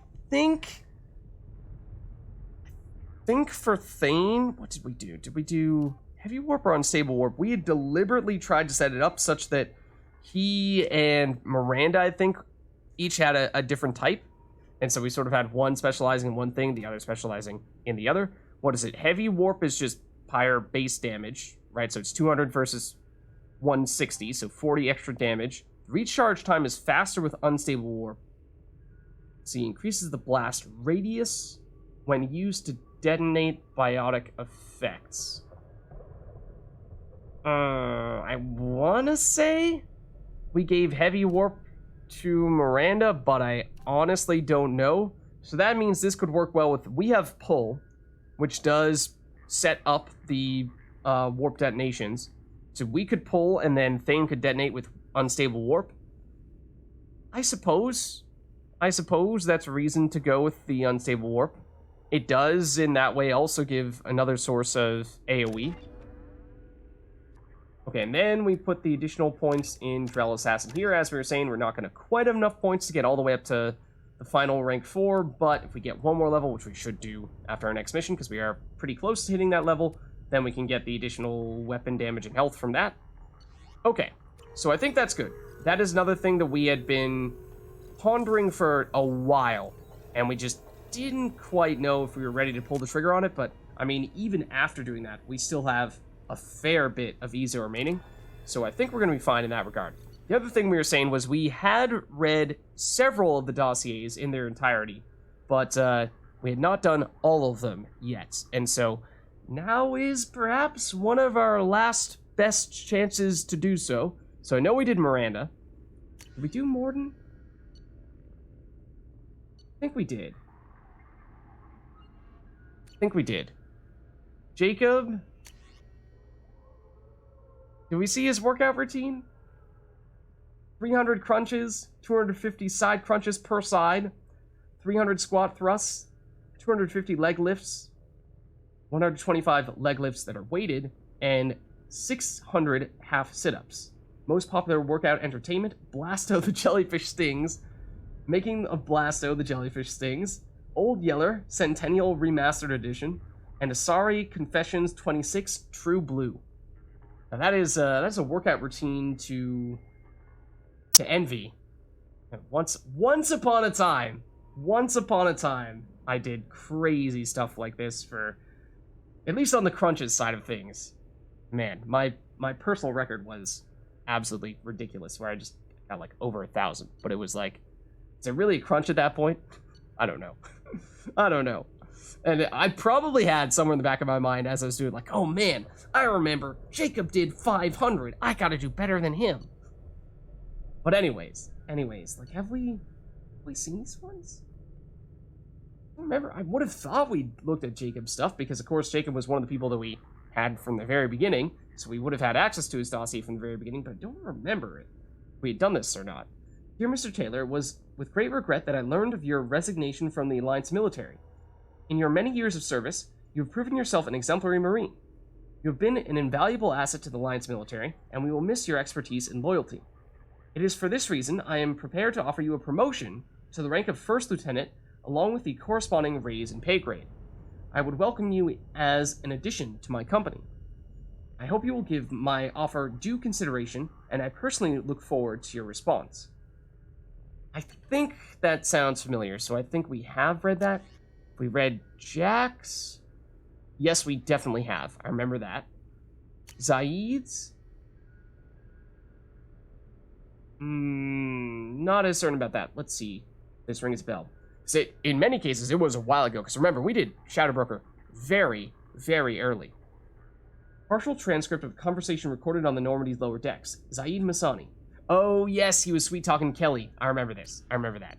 think for Thane, what did we do? Did we do Heavy Warp or Unstable Warp? We had deliberately tried to set it up such that he and Miranda, I think, each had a different type. And so we sort of had one specializing in one thing, the other specializing in the other. What is it? Heavy Warp is just Pyre base damage, right? So it's 200 versus 160, so 40 extra damage. Recharge time is faster with Unstable Warp. See, increases the blast radius when used to detonate biotic effects. I want to say we gave Heavy Warp to Miranda, but I honestly don't know. So that means this could work well with... We have Pull, which does set up the warp detonations. So we could pull, and then Thane could detonate with Unstable Warp. I suppose that's a reason to go with the Unstable Warp. It does, in that way, also give another source of AoE. Okay, and then we put the additional points in Drell Assassin here. As we were saying, we're not going to quite have enough points to get all the way up to the final rank 4, but if we get one more level, which we should do after our next mission, because we are pretty close to hitting that level, then we can get the additional weapon damage and health from that. Okay, so I think that's good. That is another thing that we had been pondering for a while, and we just didn't quite know if we were ready to pull the trigger on it, but, I mean, even after doing that, we still have a fair bit of EZO remaining, so I think we're going to be fine in that regard. The other thing we were saying was we had read several of the dossiers in their entirety, but we had not done all of them yet, and so now is perhaps one of our last best chances to do so. So I know we did Miranda. Did we do Morden? I think we did. Jacob? Do we see his workout routine? 300 crunches, 250 side crunches per side, 300 squat thrusts, 250 leg lifts, 125 leg lifts that are weighted, and 600 half sit-ups. Most popular workout entertainment, Blasto the Jellyfish Stings, Making of Blasto the Jellyfish Stings, Old Yeller Centennial Remastered Edition, and Asari Confessions 26 True Blue. Now that's a workout routine to envy. Once upon a time, I did crazy stuff like this for, at least on the crunches side of things. Man, my personal record was absolutely ridiculous, where I just got like over 1,000. But it was like, is it really a crunch at that point? I don't know. And I probably had somewhere in the back of my mind as I was doing, like, oh man, I remember Jacob did 500. I gotta do better than him. But anyways, like, have we seen these ones? I don't remember. I would have thought we looked at Jacob's stuff because, of course, Jacob was one of the people that we had from the very beginning, so we would have had access to his dossier from the very beginning, but I don't remember if we had done this or not. Dear Mr. Taylor, it was with great regret that I learned of your resignation from the Alliance military. In your many years of service, you have proven yourself an exemplary Marine. You have been an invaluable asset to the Alliance military, and we will miss your expertise and loyalty. It is for this reason I am prepared to offer you a promotion to the rank of First Lieutenant, along with the corresponding raise in pay grade. I would welcome you as an addition to my company. I hope you will give my offer due consideration, and I personally look forward to your response. I think that sounds familiar, so I think we have read that. We read Jack's. Yes, we definitely have. I remember that. Zaid's? Not as certain about that. Let's see. This rings a bell. In many cases, it was a while ago, because remember, we did Shadowbroker very, very early. Partial transcript of a conversation recorded on the Normandy's lower decks. Zaid Masani. Oh, yes, he was sweet-talking Kelly. I remember this. I remember that.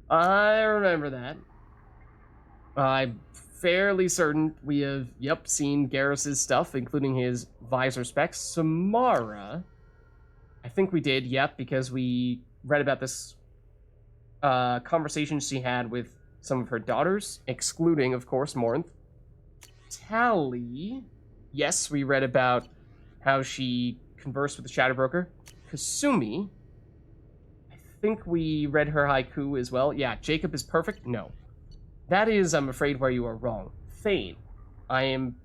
I remember that. I'm fairly certain we have, seen Garrus's stuff, including his visor specs. Samara, I think we did, because we read about this conversation she had with some of her daughters, excluding, of course, Morinth. Tally, yes, we read about how she conversed with the Shadowbroker. Kasumi, I think we read her haiku as well. Yeah, Jacob is perfect? No. That is, I'm afraid, where you are wrong. Thane. I am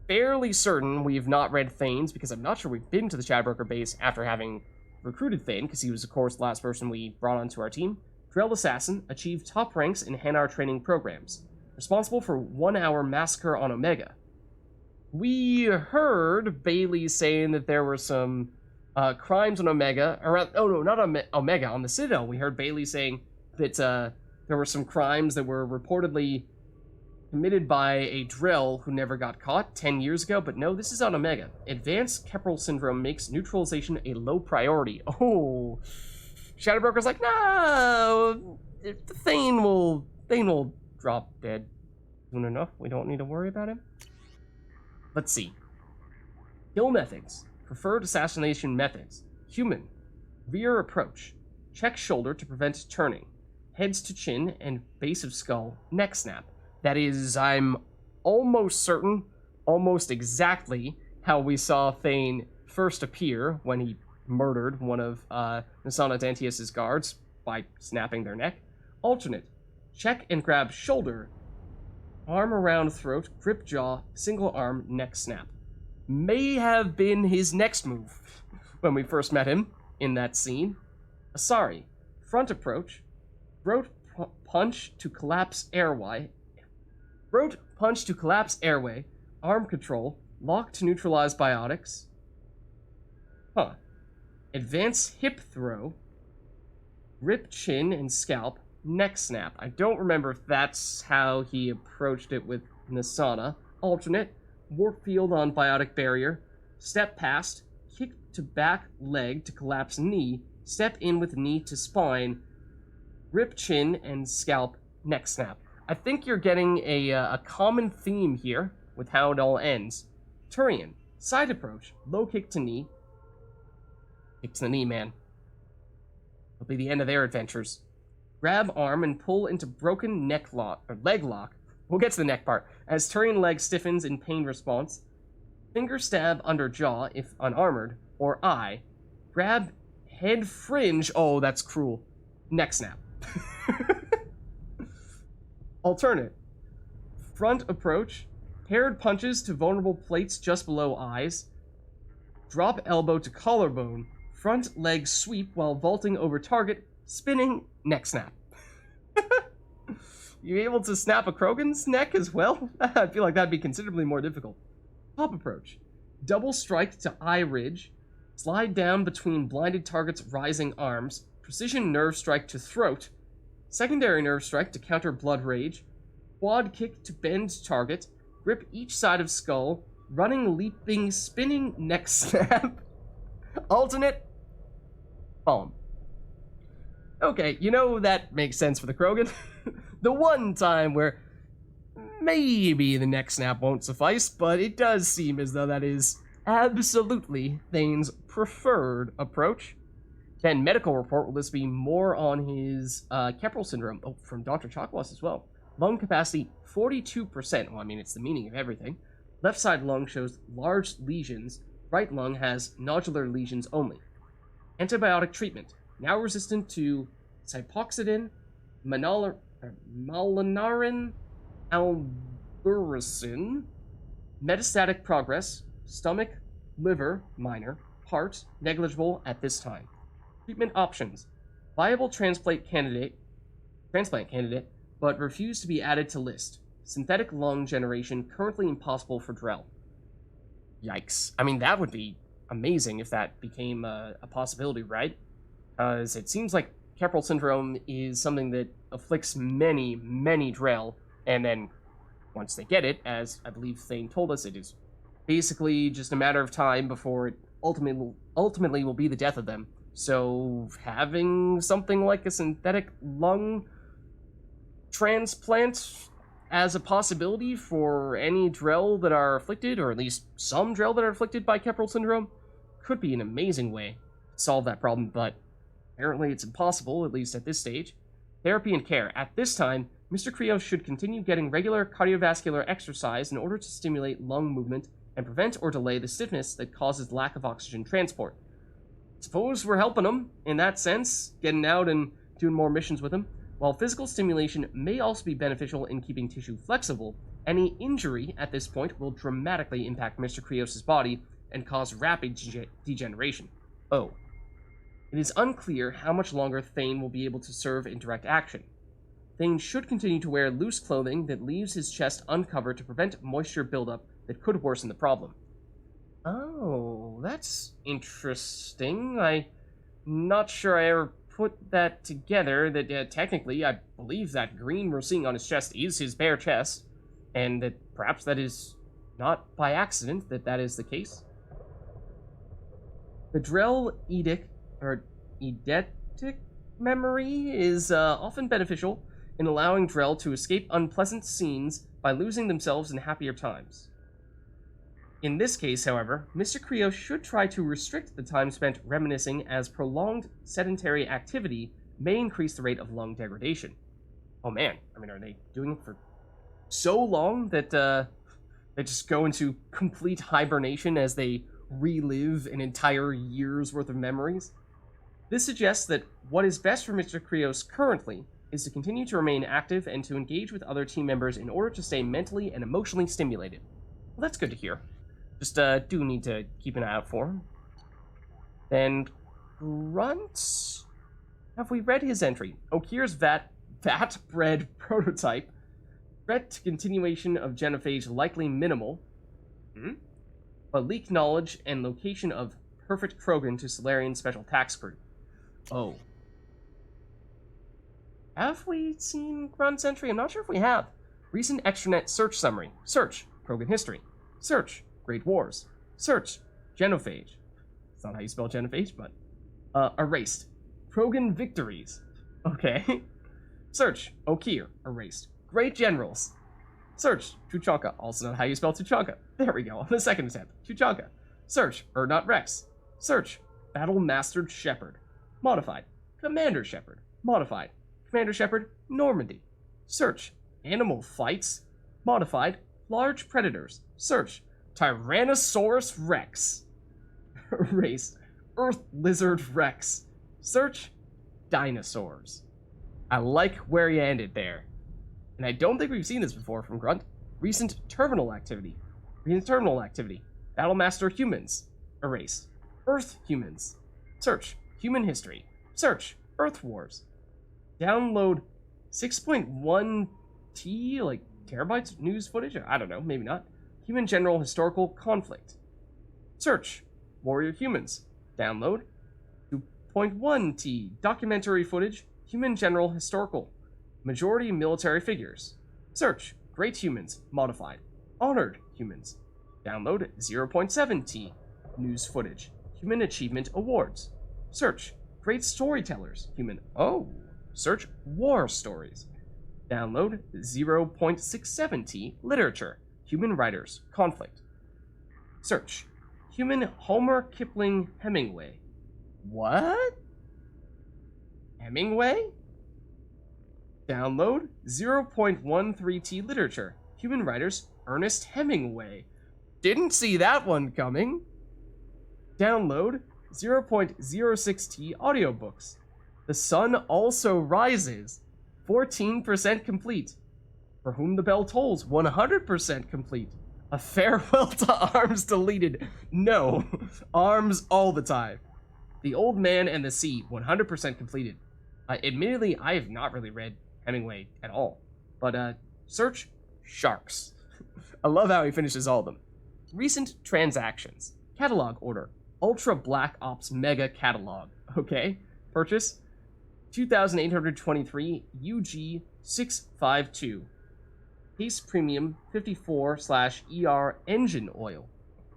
fairly certain we've not read Thane's, because I'm not sure we've been to the Shadowbroker base after having recruited Thane, because he was, of course, the last person we brought onto our team. Drell Assassin achieved top ranks in Hanar training programs, responsible for 1 hour massacre on Omega. We heard Bailey saying that there were some crimes on Omega, not on Omega, on the Citadel. We heard Bailey saying that there were some crimes that were reportedly committed by a Drell who never got caught 10 years ago, but no, this is on Omega. Advanced Keppel Syndrome makes neutralization a low priority. Oh, Shadowbroker's like, no, Thane will drop dead soon enough. We don't need to worry about him. Let's see. Kill methods. Preferred assassination methods. Human. Rear approach. Check shoulder to prevent turning. Heads to chin and base of skull. Neck snap. That is, I'm almost certain, almost exactly how we saw Thane first appear when he murdered one of Nasana Dantius' guards by snapping their neck. Alternate. Check and grab shoulder. Arm around throat, grip jaw, single arm, neck snap. May have been his next move when we first met him in that scene. Asari. Front approach. Throat punch to collapse airway. Throat punch to collapse airway. Arm control. Lock to neutralize biotics. Advance hip throw. Rip chin and scalp. Neck snap. I don't remember if that's how he approached it with Nasana. Alternate. Warp field on biotic barrier. Step past. Kick to back leg to collapse knee. Step in with knee to spine. Rip chin and scalp. Neck snap. I think you're getting a common theme here with how it all ends. Turian. Side approach. Low kick to knee. Kick to the knee, man. It'll be the end of their adventures. Grab arm and pull into broken neck lock, or leg lock. We'll get to the neck part. As Turian leg stiffens in pain response. Finger stab under jaw if unarmored, or eye. Grab head fringe. Oh, that's cruel. Neck snap. Alternate. Front approach. Paired punches to vulnerable plates just below eyes. Drop elbow to collarbone. Front leg sweep while vaulting over target. Spinning. Neck snap. You able to snap a Krogan's neck as well? I feel like that'd be considerably more difficult. Top approach. Double strike to eye ridge. Slide down between blinded target's rising arms. Precision nerve strike to throat. Secondary nerve strike to counter blood rage. quad kick to bend target, grip each side of skull, running, leaping, spinning neck snap, alternate, palm. Okay, that makes sense for the Krogan. The one time where maybe the neck snap won't suffice, but it does seem as though that is absolutely Thane's preferred approach. Then medical report will this be more on his Keppel syndrome. Oh, from Dr. Chakwas as well. Lung capacity 42%. Well, I mean, it's the meaning of everything. Left side lung shows large lesions. Right lung has nodular lesions only. Antibiotic treatment. Now resistant to cypoxidin, malinarin, alburacin. Metastatic progress. Stomach, liver, minor. Heart, negligible at this time. Treatment options. Viable transplant candidate, but refused to be added to list. Synthetic lung generation currently impossible for Drell. Yikes. I mean, that would be amazing if that became a possibility, right? Because it seems like Keppel syndrome is something that afflicts many, many Drell, and then once they get it, as I believe Thane told us, it is basically just a matter of time before it ultimately will be the death of them. So having something like a synthetic lung transplant as a possibility for any Drell that are afflicted, or at least some Drell that are afflicted by Keppel syndrome, could be an amazing way to solve that problem, but apparently it's impossible, at least at this stage. Therapy and care. At this time, Mr. Krios should continue getting regular cardiovascular exercise in order to stimulate lung movement and prevent or delay the stiffness that causes lack of oxygen transport. Suppose we're helping him, in that sense, getting out and doing more missions with him. While physical stimulation may also be beneficial in keeping tissue flexible, any injury at this point will dramatically impact Mr. Krios' body and cause rapid degeneration. Oh. It is unclear how much longer Thane will be able to serve in direct action. Thane should continue to wear loose clothing that leaves his chest uncovered to prevent moisture buildup that could worsen the problem. Oh, that's interesting. I'm not sure I ever put that together, that technically I believe that green we're seeing on his chest is his bare chest, and that perhaps that is not by accident that is the case. The Drell eidetic memory is often beneficial in allowing Drell to escape unpleasant scenes by losing themselves in happier times. In this case, however, Mr. Krios should try to restrict the time spent reminiscing, as prolonged sedentary activity may increase the rate of lung degradation. Oh man, I mean, are they doing it for so long that they just go into complete hibernation as they relive an entire year's worth of memories? This suggests that what is best for Mr. Krios currently is to continue to remain active and to engage with other team members in order to stay mentally and emotionally stimulated. Well, that's good to hear. Just do need to keep an eye out for him. Then Grunt? Have we read his entry? Okir's vat-bred prototype. Threat to continuation of genophage likely minimal. But leak knowledge and location of perfect Krogan to Solarian Special Task Crew. Oh. Have we seen Grunt's entry? I'm not sure if we have. Recent extranet search summary. Search. Krogan history. Search. Great Wars. Search. Genophage. It's not how you spell genophage, but... erased. Krogan victories. Okay. Search. Okir. Erased. Great Generals. Search. Tuchanka. Also not how you spell Tuchanka. There we go. On the second attempt. Tuchanka. Search. Urdnot Rex. Search. Battle Mastered Shepard. Modified. Commander Shepard. Modified. Commander Shepard. Normandy. Search. Animal Fights. Modified. Large Predators. Search. Tyrannosaurus Rex. Erased. Earth Lizard Rex. Search. Dinosaurs. I like where you ended there. And I don't think we've seen this before from Grunt. Recent terminal activity. Battlemaster Humans. Erase. Earth Humans. Search. Human History. Search. Earth Wars. Download 6.1 T, like terabytes news footage? I don't know, maybe not. Human General Historical Conflict. Search. Warrior Humans. Download 2.1 T documentary footage. Human General Historical. Majority military figures. Search, Great Humans, modified. Honored Humans. Download 0.7T. News footage. Human Achievement Awards. Search, Great Storytellers, Human. Oh. Search, War Stories. Download 0.67T. Literature. Human Writers, Conflict. Search, Human Homer Kipling Hemingway. What? Hemingway? Download 0.13T Literature. Human Writers, Ernest Hemingway. Didn't see that one coming. Download 0.06T Audiobooks. The Sun Also Rises. 14% complete. For Whom the Bell Tolls. 100% complete. A Farewell to Arms deleted. No. Arms all the time. The Old Man and the Sea. 100% completed. Admittedly, I have not really read Hemingway at all. But, search Sharks. I love how he finishes all of them. Recent transactions. Catalog order. Ultra Black Ops Mega Catalog. Okay. Purchase 2,823 UG 652. Pace Premium 54/ER Engine Oil.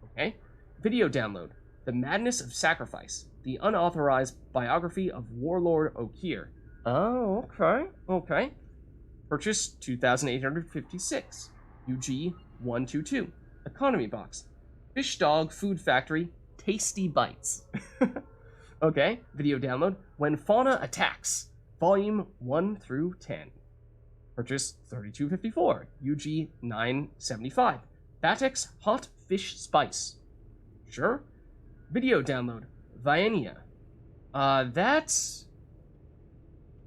Okay. Video download. The Madness of Sacrifice. The unauthorized biography of Warlord Okier. Oh, okay. Okay. Purchase 2,856. UG 122. Economy box. Fish Dog Food Factory. Tasty Bites. Okay. Video download. When Fauna Attacks. Volume 1 through 10. Purchase 3254. UG 975. Batex Hot Fish Spice. Sure. Video download. Vienia. That's...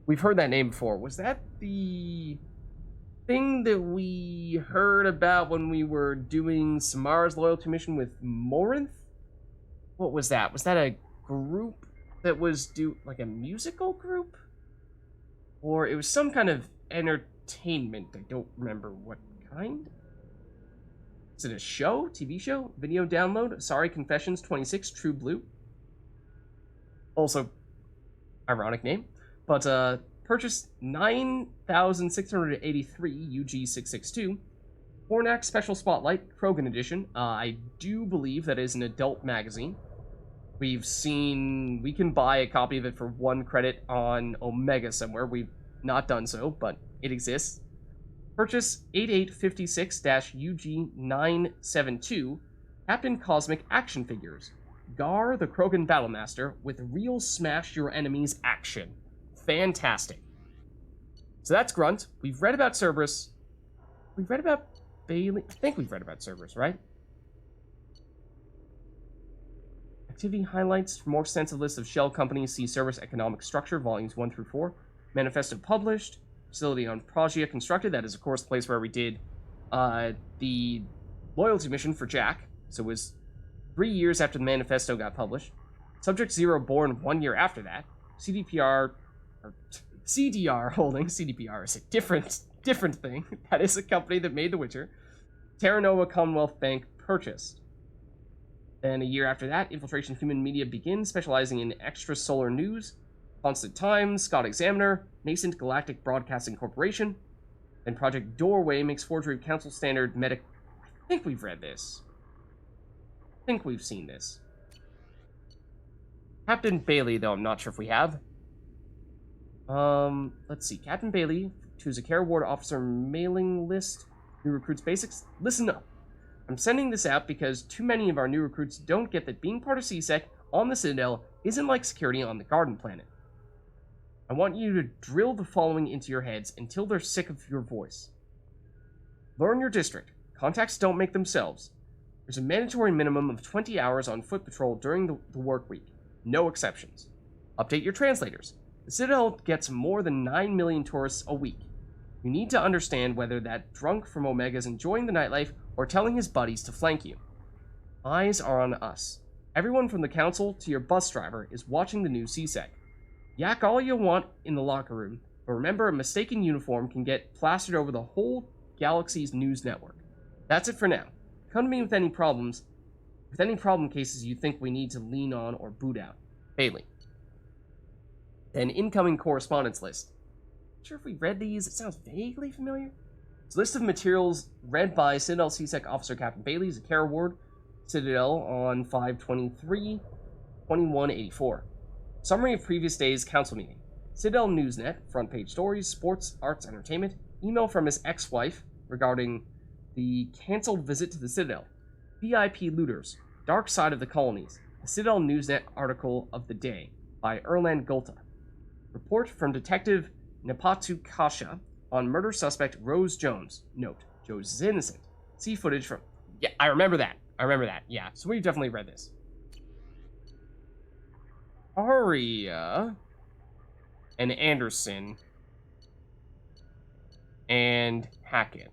We've heard that name before. Was that the thing that we heard about when we were doing Samara's loyalty mission with Morinth? What was that? Was that a group that was like a musical group? Or it was some kind of entertainment. I don't remember what kind. Is it a show? TV show? Video download? Sorry Confessions 26 True Blue. Also, ironic name. But, purchased 9,683 UG662. Hornak Special Spotlight, Krogan Edition. I do believe that is an adult magazine. We can buy a copy of it for 1 credit on Omega somewhere. We've not done so, but it exists. Purchase 8856-UG972. Captain Cosmic Action Figures. Gar the Krogan Battlemaster with real smash your enemies action. Fantastic. So that's Grunt. We've read about Cerberus. We've read about Bailey. I think we've read about Cerberus, right? Activity highlights. For more extensive list of shell companies, see Cerberus Economic Structure, volumes 1 through 4. Manifesto published. Facility on Pragia constructed. That is, of course, the place where we did the loyalty mission for Jack. So it was 3 years after the manifesto got published. Subject Zero born 1 year after that. CDR Holdings. CDPR is a different thing. That is a company that made The Witcher. Terra Nova Commonwealth Bank purchased. Then a year after that, Infiltration Human Media begins, specializing in extrasolar news. Constant Times, Scott Examiner, Nascent Galactic Broadcasting Corporation. Then Project Doorway makes forgery of Council Standard Medic. I think we've read this. I think we've seen this. Captain Bailey, though, I'm not sure if we have. Let's see. Captain Bailey, to Zakara Ward Officer mailing list. New recruits basics. Listen up. I'm sending this out because too many of our new recruits don't get that being part of CSEC on the Citadel isn't like security on the Garden Planet. I want you to drill the following into your heads until they're sick of your voice. Learn your district. Contacts don't make themselves. There's a mandatory minimum of 20 hours on foot patrol during the work week. No exceptions. Update your translators. The Citadel gets more than 9 million tourists a week. You need to understand whether that drunk from Omega is enjoying the nightlife or telling his buddies to flank you. Eyes are on us. Everyone from the council to your bus driver is watching the new CSEC. Yak all you want in the locker room, but remember a mistaken uniform can get plastered over the whole galaxy's news network. That's it for now. Come to me with any problem cases you think we need to lean on or boot out. Bailey. Then incoming correspondence list. Not sure if we read these. It sounds vaguely familiar. It's a list of materials read by Citadel CSEC Officer Captain Bailey, Zakara Ward, Citadel on 5/23/2184. Summary of previous day's council meeting. Citadel Newsnet, front page stories, sports, arts, entertainment. Email from his ex-wife regarding the cancelled visit to the Citadel. VIP looters, dark side of the colonies. The Citadel Newsnet article of the day by Erland Gulta. Report from Detective Nepatu Kasha on murder suspect Rose Jones. Note, Jones is innocent. See footage from... Yeah, I remember that. Yeah, so we've definitely read this. Aria and Anderson and Hackett.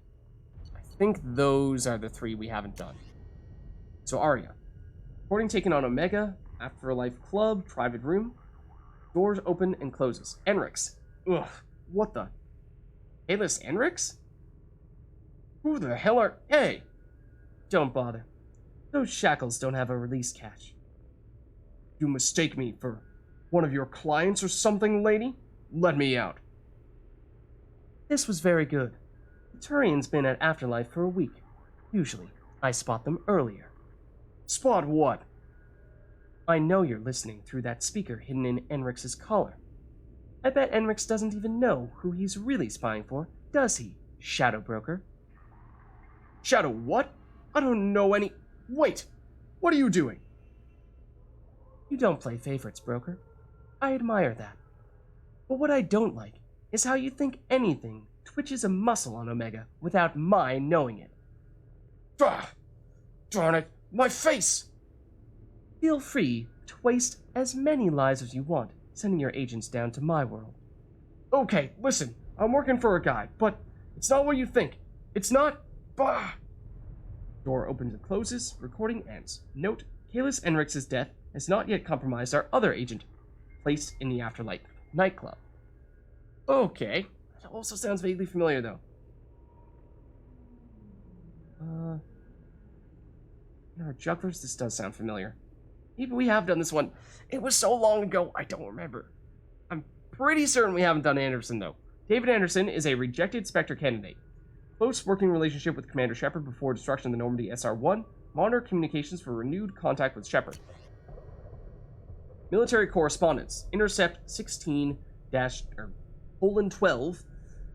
I think those are the three we haven't done. So Aria. Recording taken on Omega, Afterlife Club, private room. Doors open and closes. Enrix. Ugh, what the? Hayless Enrix? Who the hell are... Hey! Don't bother. Those shackles don't have a release catch. You mistake me for one of your clients or something, lady? Let me out. This was very good. The Turian's been at Afterlife for a week. Usually, I spot them earlier. Spot what? I know you're listening through that speaker hidden in Enrix's collar. I bet Enrix doesn't even know who he's really spying for, does he, Shadow Broker? Shadow what? I don't know any... Wait! What are you doing? You don't play favorites, Broker. I admire that. But what I don't like is how you think anything twitches a muscle on Omega without my knowing it. Darn it! My face! Feel free to waste as many lives as you want, sending your agents down to my world. Okay, listen, I'm working for a guy, but it's not what you think. It's not... Bah! Door opens and closes, recording ends. Note, Kalis Enrix's death has not yet compromised our other agent, placed in the Afterlife nightclub. Okay, that also sounds vaguely familiar, though. Our jugglers, this does sound familiar. Maybe we have done this one. It was so long ago, I don't remember. I'm pretty certain we haven't done Anderson, though. David Anderson is a rejected Spectre candidate. Close working relationship with Commander Shepard before destruction of the Normandy SR-1. Monitor communications for renewed contact with Shepard. Military correspondence. Intercept 16-12.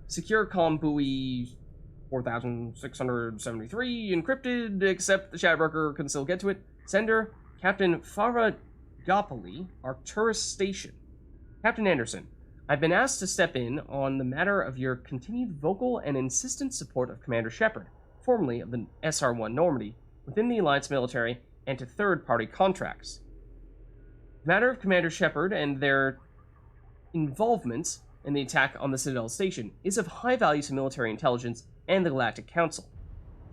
Secure comm buoy 4673. Encrypted, except the Shadow Broker can still get to it. Sender, Captain Faragopoli, Arcturus Station. Captain Anderson, I've been asked to step in on the matter of your continued vocal and insistent support of Commander Shepard, formerly of the SR-1 Normandy, within the Alliance military and to third-party contracts. The matter of Commander Shepard and their involvement in the attack on the Citadel Station is of high value to military intelligence and the Galactic Council.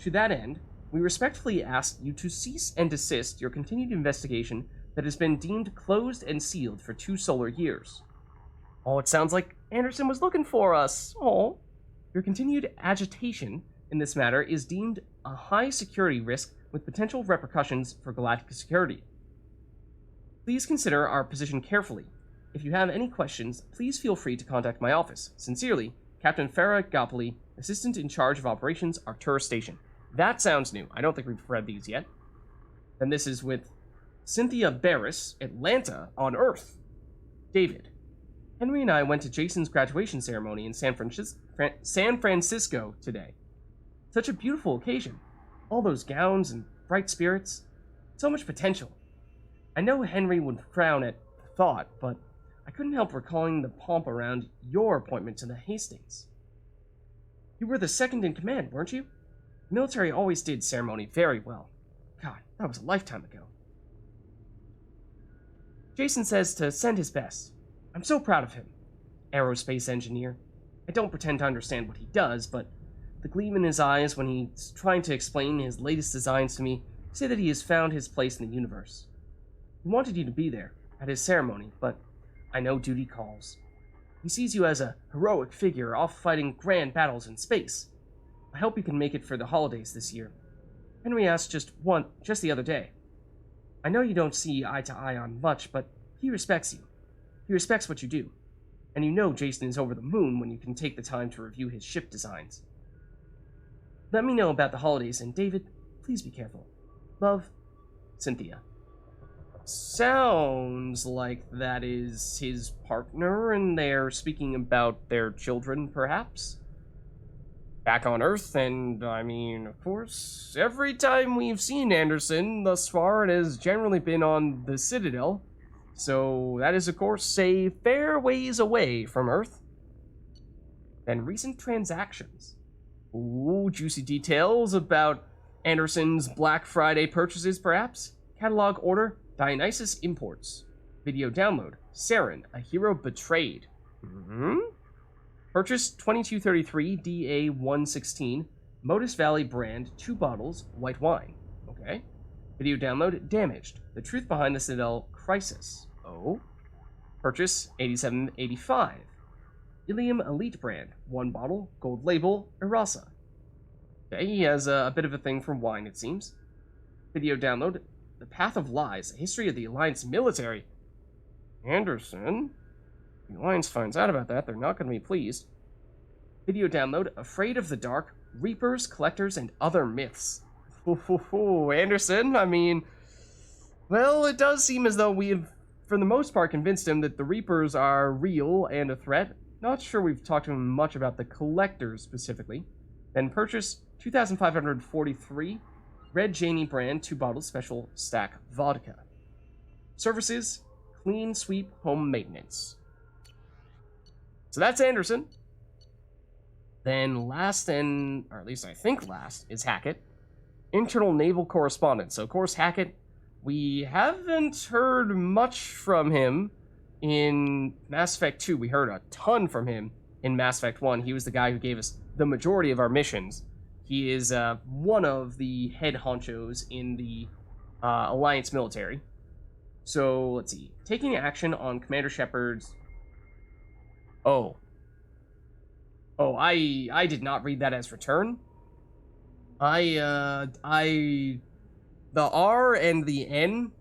To that end, we respectfully ask you to cease and desist your continued investigation that has been deemed closed and sealed for 2 solar years. Oh, it sounds like Anderson was looking for us. Oh. Your continued agitation in this matter is deemed a high security risk with potential repercussions for galactic security. Please consider our position carefully. If you have any questions, please feel free to contact my office. Sincerely, Captain Farah Gopoli, Assistant in Charge of Operations, Arcturus Station. That sounds new. I don't think we've read these yet. And this is with Cynthia Barris, Atlanta, on Earth. David. Henry and I went to Jason's graduation ceremony in San Francisco today. Such a beautiful occasion. All those gowns and bright spirits. So much potential. I know Henry would frown at the thought, but I couldn't help recalling the pomp around your appointment to the Hastings. You were the second in command, weren't you? The military always did ceremony very well. God, that was a lifetime ago. Jason says to send his best. I'm so proud of him. Aerospace engineer. I don't pretend to understand what he does, but the gleam in his eyes when he's trying to explain his latest designs to me say that he has found his place in the universe. He wanted you to be there, at his ceremony, but I know duty calls. He sees you as a heroic figure off fighting grand battles in space. I hope you can make it for the holidays this year. Henry asked just the other day. I know you don't see eye to eye on much, but he respects you. He respects what you do. And you know Jason is over the moon when you can take the time to review his ship designs. Let me know about the holidays, and David, please be careful. Love, Cynthia. Sounds like that is his partner, and they're speaking about their children, perhaps? Back on Earth, and I mean, of course, every time we've seen Anderson thus far, it has generally been on the Citadel. So that is, of course, a fair ways away from Earth. Then recent transactions. Ooh, juicy details about Anderson's Black Friday purchases, perhaps? Catalog order, Dionysus Imports. Video download, Saren, a hero betrayed. Purchase 2233 DA116, Modus Valley brand, 2 bottles, white wine. Okay. Video download, damaged. The truth behind the Citadel crisis. Oh. Purchase 8785. Ilium Elite brand, 1 bottle, gold label, Erasa. Okay, he has a bit of a thing for wine, it seems. Video download, The Path of Lies, a history of the Alliance military. Anderson? The Alliance finds out about that, they're not going to be pleased. Video download, Afraid of the Dark, Reapers, Collectors, and Other Myths. Anderson, I mean, well, it does seem as though we have, for the most part, convinced him that the Reapers are real and a threat. Not sure we've talked to him much about the Collectors specifically. Then purchase 2,543, Red Janey brand, 2 bottles, special stack vodka. Services, clean sweep home maintenance. So that's Anderson. Then last, and or at least I think last, is Hackett. Internal Naval Correspondence. So of course Hackett, we haven't heard much from him in Mass Effect 2. We heard a ton from him in Mass Effect 1. He was the guy who gave us the majority of our missions. He is one of the head honchos in the Alliance military. So let's see. Taking action on Commander Shepard's... Oh, I did not read that as return. The R and the N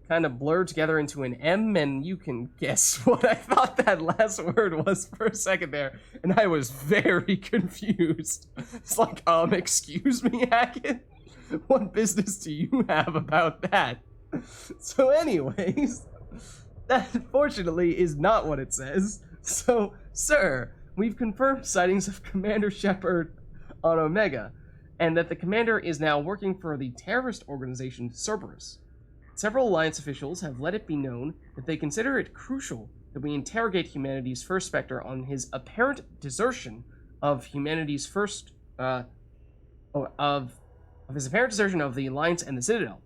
kind of blurred together into an M, and you can guess what I thought that last word was for a second there, and I was very confused. It's like, excuse me, Hackett? What business do you have about that? So anyways, that unfortunately is not what it says. So, sir, we've confirmed sightings of Commander Shepard on Omega, and that the commander is now working for the terrorist organization Cerberus. Several Alliance officials have let it be known that they consider it crucial that we interrogate humanity's first Spectre on his apparent desertion of humanity's first, of his apparent desertion of the Alliance and the Citadel.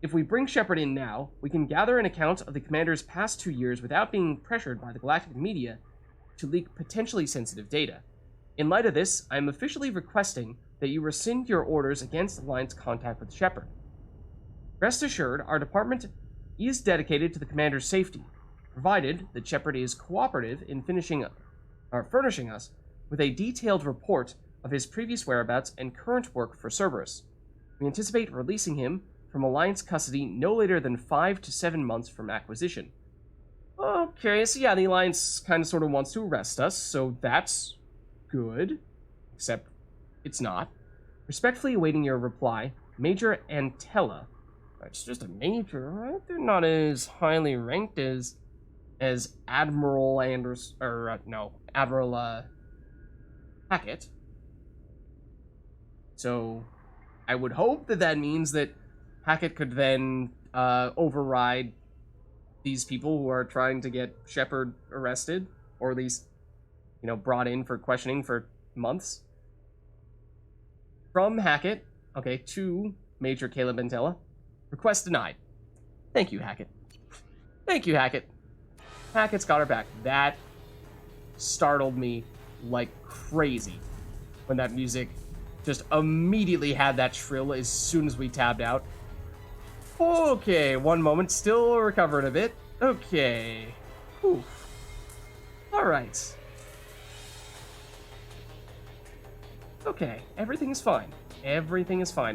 If we bring Shepard in now, we can gather an account of the commander's past 2 years without being pressured by the galactic media to leak potentially sensitive data. In light of this, I am officially requesting that you rescind your orders against Alliance contact with Shepard. Rest assured, our department is dedicated to the commander's safety, provided that Shepard is cooperative in furnishing us with a detailed report of his previous whereabouts and current work for Cerberus. We anticipate releasing him from Alliance custody no later than 5 to 7 months from acquisition. Okay, so yeah, the Alliance kind of sort of wants to arrest us, so that's good. Except it's not. Respectfully awaiting your reply, Major Antella. It's just a major, right? They're not as highly ranked as Admiral Admiral Hackett. So I would hope that means that Hackett could then override these people who are trying to get Shepard arrested, or at least, brought in for questioning for months. From Hackett, okay, to Major Caleb Antella. Request denied. Thank you, Hackett. Thank you, Hackett. Hackett's got her back. That startled me like crazy when that music just immediately had that shrill as soon as we tabbed out. Okay, one moment. Still recovering a bit. Okay. Whew. Alright. Okay, everything is fine. Everything is fine.